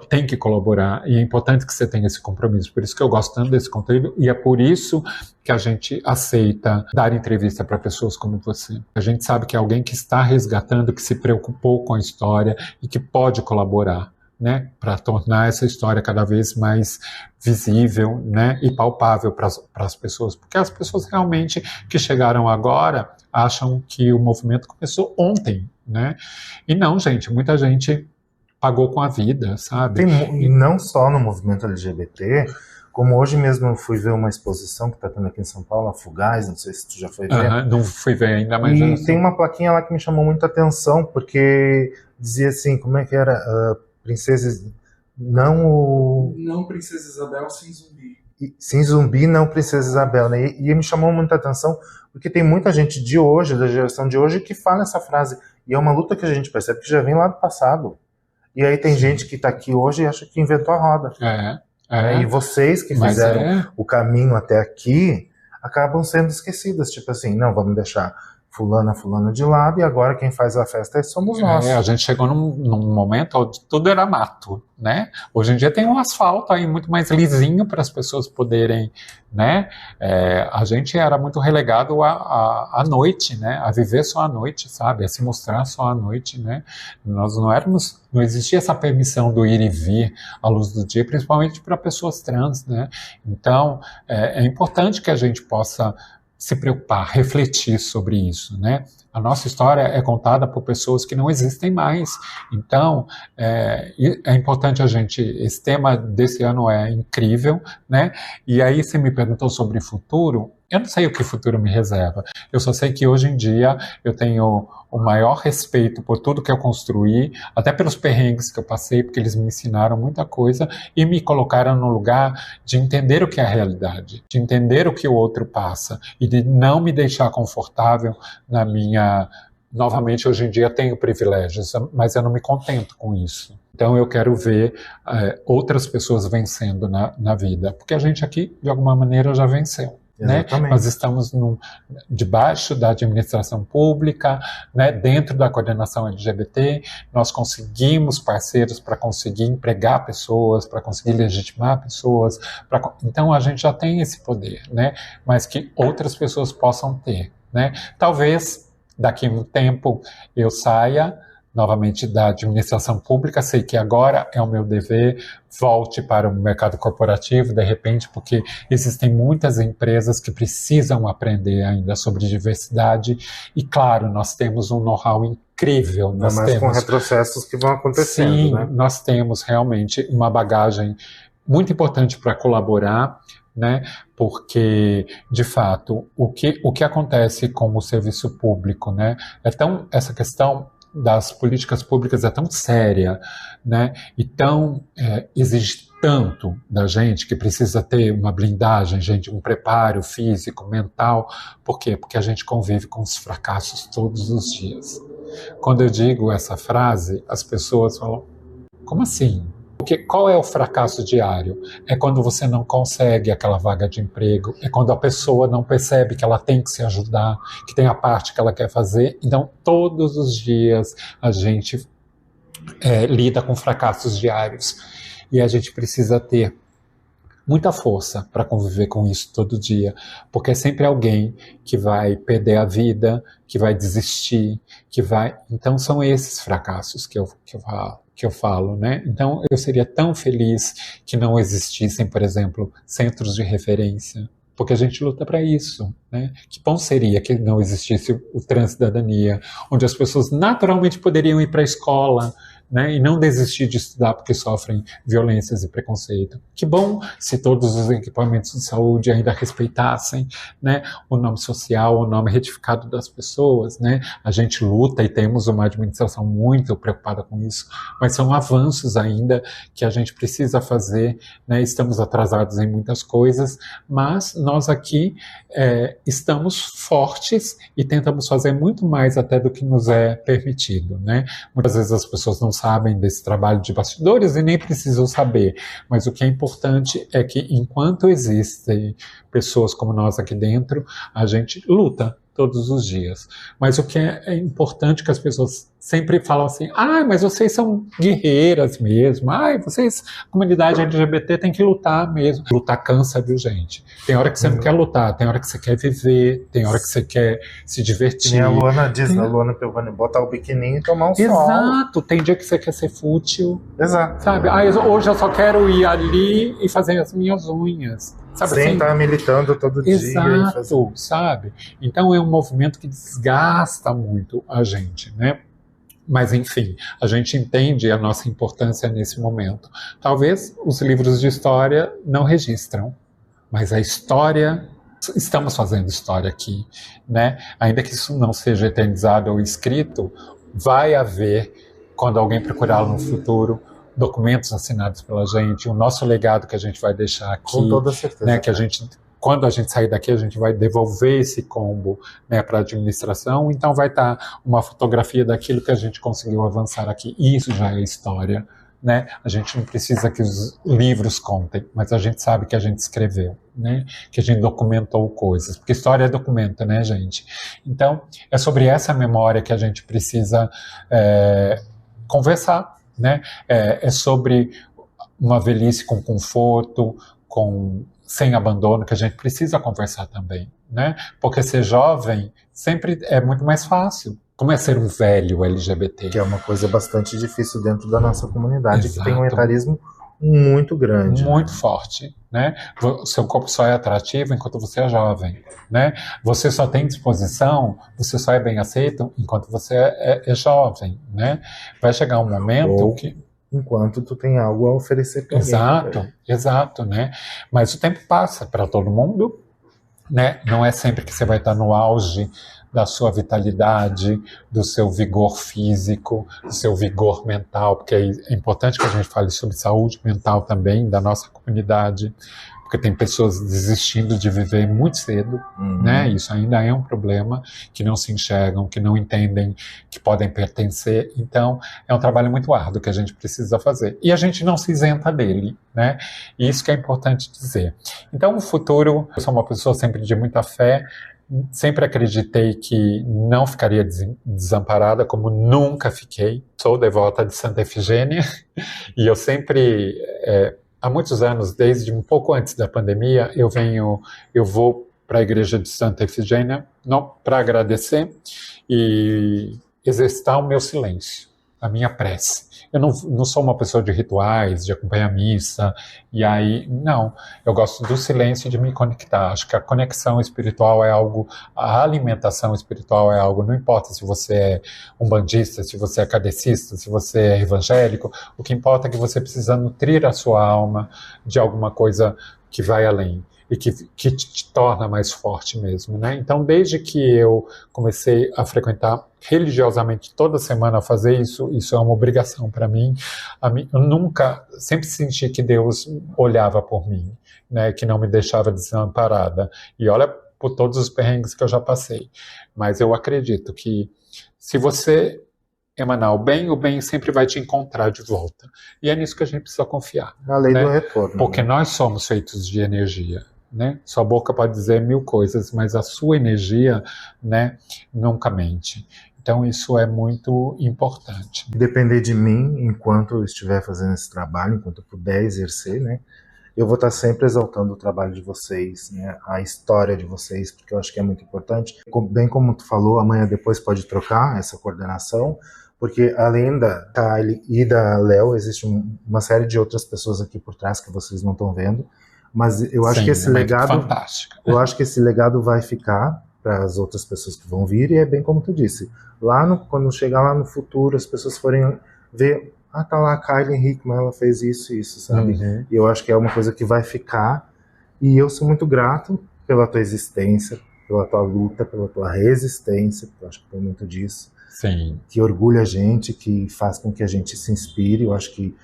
tem que colaborar, e é importante que você tenha esse compromisso. Por isso que eu gosto tanto desse conteúdo, e é por isso que a gente aceita dar entrevista para pessoas como você. A gente sabe que é alguém que está resgatando, que se preocupou com a história e que pode colaborar, né, para tornar essa história cada vez mais visível, né, e palpável para as pessoas. Porque as pessoas realmente que chegaram agora acham que o movimento começou ontem, né? E não, gente, muita gente pagou com a vida, sabe? E não só no movimento LGBT, como hoje mesmo eu fui ver uma exposição que está tendo aqui em São Paulo, a Fugaz, não sei se tu já foi ver. Não fui ver ainda, mas... E tem uma plaquinha lá que me chamou muita atenção, porque dizia assim, como é que era? Princesa... Não Princesa Isabel, sem zumbi. Sem zumbi, não Princesa Isabel, né? E me chamou muita atenção, porque tem muita gente de hoje, da geração de hoje, que fala essa frase. E é uma luta que a gente percebe que já vem lá do passado. E aí tem gente que está aqui hoje e acha que inventou a roda. E vocês que fizeram o caminho até aqui acabam sendo esquecidas. Tipo assim, não, vamos deixar fulana de lado e agora quem faz a festa somos nós. A gente chegou num momento onde tudo era mato, né? Hoje em dia tem um asfalto aí muito mais lisinho para as pessoas poderem, né? A gente era muito relegado à noite, né? A viver só à noite, sabe? A se mostrar só à noite, né? Nós não existia essa permissão do ir e vir à luz do dia, principalmente para pessoas trans, né? Então, é importante que a gente possa se preocupar, refletir sobre isso, né? A nossa história é contada por pessoas que não existem mais. Então, é importante a gente... Esse tema desse ano é incrível, né? E aí você me perguntou sobre o futuro. Eu não sei o que o futuro me reserva. Eu só sei que hoje em dia eu tenho o maior respeito por tudo que eu construí, até pelos perrengues que eu passei, porque eles me ensinaram muita coisa e me colocaram no lugar de entender o que é a realidade, de entender o que o outro passa e de não me deixar confortável na minha... Novamente, hoje em dia tenho privilégios, mas eu não me contento com isso. Então eu quero ver outras pessoas vencendo na vida, porque a gente aqui, de alguma maneira, já venceu. Né? Nós estamos debaixo da administração pública, né? Dentro da coordenação LGBT, nós conseguimos parceiros para conseguir empregar pessoas, para conseguir legitimar pessoas, então a gente já tem esse poder, né? Mas que outras pessoas possam ter, né? Talvez daqui a um tempo eu saia novamente da administração pública, sei que agora é o meu dever, volte para o mercado corporativo, de repente, porque existem muitas empresas que precisam aprender ainda sobre diversidade, e claro, nós temos um know-how incrível. Mas com retrocessos que vão acontecendo, sim, né? Nós temos realmente uma bagagem muito importante para colaborar, né? Porque, de fato, o que acontece com o serviço público, né? Essa questão das políticas públicas é tão séria, né? E exige tanto da gente que precisa ter uma blindagem, gente, um preparo físico, mental. Por quê? Porque a gente convive com os fracassos todos os dias. Quando eu digo essa frase, as pessoas falam, como assim? Porque qual é o fracasso diário? É quando você não consegue aquela vaga de emprego, é quando a pessoa não percebe que ela tem que se ajudar, que tem a parte que ela quer fazer. Então, todos os dias a gente lida com fracassos diários. E a gente precisa ter muita força para conviver com isso todo dia, porque é sempre alguém que vai perder a vida, que vai desistir, Então, são esses fracassos que eu falo, né? Então, eu seria tão feliz que não existissem, por exemplo, centros de referência, porque a gente luta para isso, né? Que bom seria que não existisse o Transcidadania, onde as pessoas naturalmente poderiam ir para a escola, né? E não desistir de estudar porque sofrem violências e preconceito. Que bom se todos os equipamentos de saúde ainda respeitassem, né, o nome social, o nome retificado das pessoas, né? A gente luta e temos uma administração muito preocupada com isso, mas são avanços ainda que a gente precisa fazer, né? Estamos atrasados em muitas coisas, mas nós aqui estamos fortes e tentamos fazer muito mais até do que nos é permitido, né? Muitas vezes as pessoas não sabem desse trabalho de bastidores e nem precisam saber, mas o que é importante é que enquanto existem pessoas como nós aqui dentro, a gente luta todos os dias. Mas o que é importante que as pessoas sempre falam assim, mas vocês são guerreiras mesmo, vocês, comunidade LGBT, tem que lutar mesmo. Lutar cansa, viu, gente? Tem hora que você não quer lutar, tem hora que você quer viver, tem hora que você quer se divertir. E a Luana diz, a Luana Piovani, botar o biquininho e tomar um sol. Exato, tem dia que você quer ser fútil. Exato. Sabe? Hoje eu só quero ir ali e fazer as minhas unhas. Sabe, sem estar militando todo dia. Exato, sabe? Então é um movimento que desgasta muito a gente, né? Mas, enfim, a gente entende a nossa importância nesse momento. Talvez os livros de história não registram, mas a história, estamos fazendo história aqui, né? Ainda que isso não seja eternizado ou escrito, vai haver, quando alguém procurá-lo no futuro, documentos assinados pela gente, o nosso legado que a gente vai deixar aqui. Com toda certeza. Né, que a gente, quando a gente sair daqui, a gente vai devolver esse combo, né, para a administração, então vai estar uma fotografia daquilo que a gente conseguiu avançar aqui. E isso já é história, né? A gente não precisa que os livros contem, mas a gente sabe que a gente escreveu, né? Que a gente documentou coisas, porque história é documento, né, gente? Então, é sobre essa memória que a gente precisa conversar, né? É sobre uma velhice com conforto, sem abandono, que a gente precisa conversar também, né? Porque ser jovem sempre é muito mais fácil. Como é ser um velho LGBT? Que é uma coisa bastante difícil dentro da nossa comunidade, Exato. Que tem um etarismo muito grande. Muito forte, né? Seu corpo só é atrativo enquanto você é jovem, né? Você só tem disposição, você só é bem aceito enquanto você é jovem, né? Vai chegar um momento que... enquanto tu tem algo a oferecer para alguém. Exato, né? Mas o tempo passa para todo mundo, né? Não é sempre que você vai estar no auge da sua vitalidade, do seu vigor físico, do seu vigor mental, porque é importante que a gente fale sobre saúde mental também, da nossa comunidade, porque tem pessoas desistindo de viver muito cedo, né? Isso ainda é um problema, que não se enxergam, que não entendem que podem pertencer. Então, é um trabalho muito árduo que a gente precisa fazer. E a gente não se isenta dele, né? E isso que é importante dizer. Então, o futuro, eu sou uma pessoa sempre de muita fé, sempre acreditei que não ficaria desamparada, como nunca fiquei. Sou devota de Santa Efigênia, e eu sempre... há muitos anos, desde um pouco antes da pandemia, eu vou para a igreja de Santa Efigênia para agradecer e exercitar o meu silêncio, a minha prece. Eu não sou uma pessoa de rituais, de acompanhar a missa, e aí, não. Eu gosto do silêncio e de me conectar. Acho que a conexão espiritual é algo, a alimentação espiritual é algo, não importa se você é umbandista, se você é kardecista, se você é evangélico, o que importa é que você precisa nutrir a sua alma de alguma coisa que vai além e que te torna mais forte mesmo, né? Então, desde que eu comecei a frequentar religiosamente toda semana a fazer isso é uma obrigação para mim. Eu sempre senti que Deus olhava por mim, né? Que não me deixava desamparada. E olha por todos os perrengues que eu já passei. Mas eu acredito que se você emanar o bem sempre vai te encontrar de volta. E é nisso que a gente precisa confiar. A lei do retorno. Porque nós somos feitos de energia. Né? Sua boca pode dizer 1000 coisas, mas a sua energia, né, nunca mente. Então isso é muito importante. Depender de mim, enquanto eu estiver fazendo esse trabalho, enquanto eu puder exercer, né, eu vou estar sempre exaltando o trabalho de vocês, né, a história de vocês, porque eu acho que é muito importante. Bem como tu falou, amanhã depois pode trocar essa coordenação, porque além da Kylie e da Léo, existe uma série de outras pessoas aqui por trás que vocês não estão vendo. Mas eu acho que esse legado, fantástico. Eu acho que esse legado vai ficar para as outras pessoas que vão vir, e é bem como tu disse. Quando chegar lá no futuro, as pessoas forem ver, tá lá a Kylie Hickman, ela fez isso e isso, sabe? Uhum. E eu acho que é uma coisa que vai ficar, e eu sou muito grato pela tua existência, pela tua luta, pela tua resistência, porque eu acho que tem muito disso. Sim. Que orgulha a gente, que faz com que a gente se inspire. Eu acho que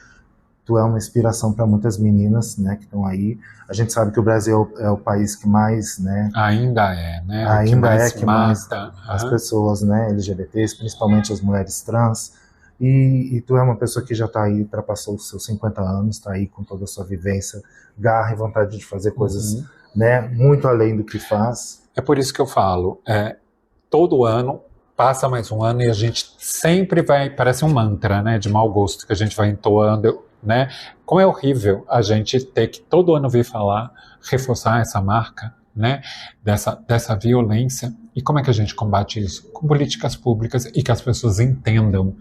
tu é uma inspiração para muitas meninas, né, que estão aí. A gente sabe que o Brasil é o país que mais, né? Ainda é, né? Ainda é que mais mata as pessoas, né, LGBTs, principalmente as mulheres trans. E tu é uma pessoa que já está aí, ultrapassou os seus 50 anos, está aí com toda a sua vivência, garra e vontade de fazer coisas, né, muito além do que faz. É por isso que eu falo, todo ano passa mais um ano e a gente sempre vai, parece um mantra, né, de mau gosto que a gente vai entoando, né? Como é horrível a gente ter que todo ano vir falar, reforçar essa marca, né, dessa violência. E como é que a gente combate isso? Com políticas públicas e que as pessoas entendam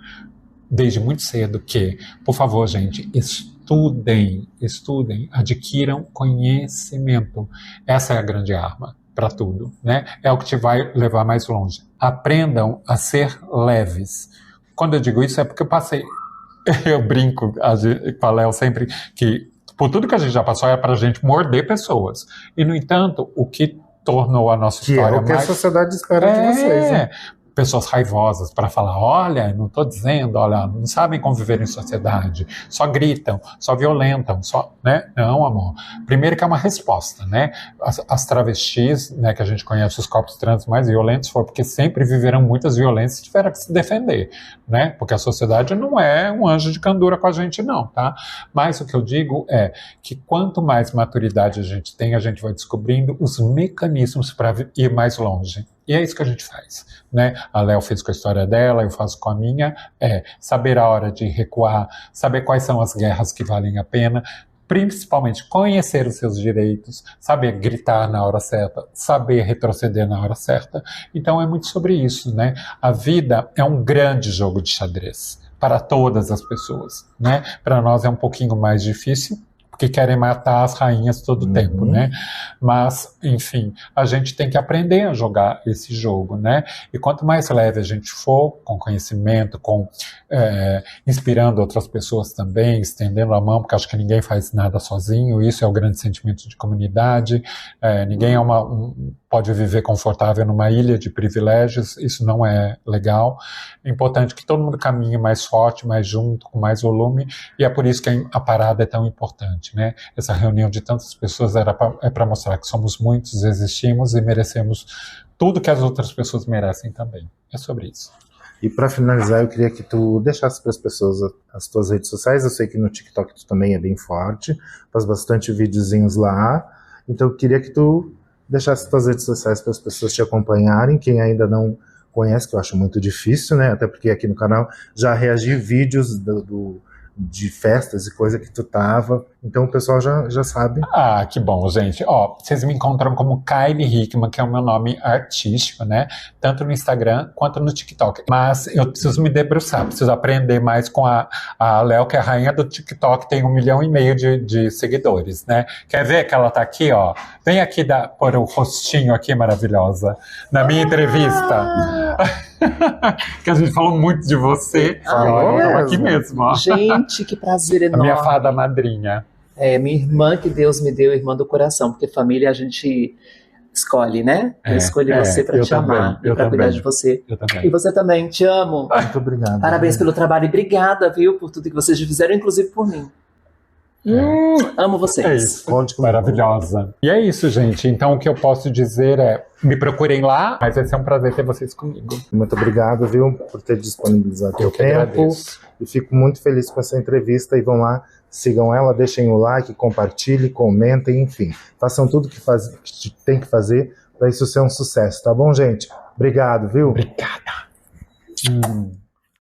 desde muito cedo que, por favor, gente, estudem, adquiram conhecimento. Essa é a grande arma para tudo, né? É o que te vai levar mais longe. Aprendam a ser leves. Quando eu digo isso é porque eu passei, eu brinco com a Léo sempre que por tudo que a gente já passou é para a gente morder pessoas. E, no entanto, o que tornou a nossa história é o que mais... a sociedade espera de vocês, né? Pessoas raivosas para falar, olha, não estou dizendo, olha, não sabem conviver em sociedade, só gritam, só violentam, só, né? Não, amor. Primeiro que é uma resposta, né? As travestis, né, que a gente conhece os corpos trans mais violentos, foi porque sempre viveram muitas violências e tiveram que se defender, né? Porque a sociedade não é um anjo de candura com a gente, não, tá? Mas o que eu digo é que quanto mais maturidade a gente tem, a gente vai descobrindo os mecanismos para ir mais longe. E é isso que a gente faz, né? A Léo fez com a história dela, eu faço com a minha, saber a hora de recuar, saber quais são as guerras que valem a pena, principalmente conhecer os seus direitos, saber gritar na hora certa, saber retroceder na hora certa. Então é muito sobre isso, né? A vida é um grande jogo de xadrez para todas as pessoas, né? Para nós é um pouquinho mais difícil, porque querem matar as rainhas todo o tempo, né? Mas, enfim, a gente tem que aprender a jogar esse jogo, né? E quanto mais leve a gente for, com conhecimento, inspirando outras pessoas também, estendendo a mão, porque acho que ninguém faz nada sozinho, isso é o grande sentimento de comunidade, ninguém pode viver confortável numa ilha de privilégios, isso não é legal. É importante que todo mundo caminhe mais forte, mais junto, com mais volume, e é por isso que a parada é tão importante, né? Essa reunião de tantas pessoas é para mostrar que somos muitos, existimos e merecemos tudo que as outras pessoas merecem também. É sobre isso. E para finalizar, eu queria que tu deixasse para as pessoas as tuas redes sociais. Eu sei que no TikTok tu também é bem forte, faz bastante videozinhos lá, então eu queria que tu deixasse as tuas redes sociais para as pessoas te acompanharem, quem ainda não conhece, que eu acho muito difícil, né? Até porque aqui no canal já reagi vídeos de festas e coisa que tu tava, então o pessoal já sabe. Ah, que bom, gente. Ó, vocês me encontram como Kylie Hickman, que é o meu nome artístico, né? Tanto no Instagram quanto no TikTok. Mas eu preciso me debruçar, preciso aprender mais com a Léo, que é a rainha do TikTok, tem 1,5 milhão de seguidores, né? Quer ver que ela tá aqui, ó? Vem aqui pôr o rostinho aqui, maravilhosa, na minha entrevista. Que a gente falou muito de você. Eu aqui mesmo, ó. Gente, que prazer enorme. A minha fada madrinha. Minha irmã que Deus me deu, irmã do coração, porque família a gente escolhe, né? Eu escolhi você para te amar e para cuidar de você. Eu também. E você também, te amo. Muito obrigado. Parabéns pelo trabalho e obrigada, viu, por tudo que vocês fizeram, inclusive por mim. Amo vocês. É isso. Maravilhosa. E é isso, gente. Então o que eu posso dizer é, me procurem lá, mas vai ser um prazer ter vocês comigo. Muito obrigado, viu, por ter disponibilizado o teu tempo. Agradeço. E fico muito feliz com essa entrevista. E vão lá, sigam ela, deixem o like, compartilhem, comentem, enfim. Façam tudo que tem que fazer para isso ser um sucesso, tá bom, gente? Obrigado, viu? Obrigada.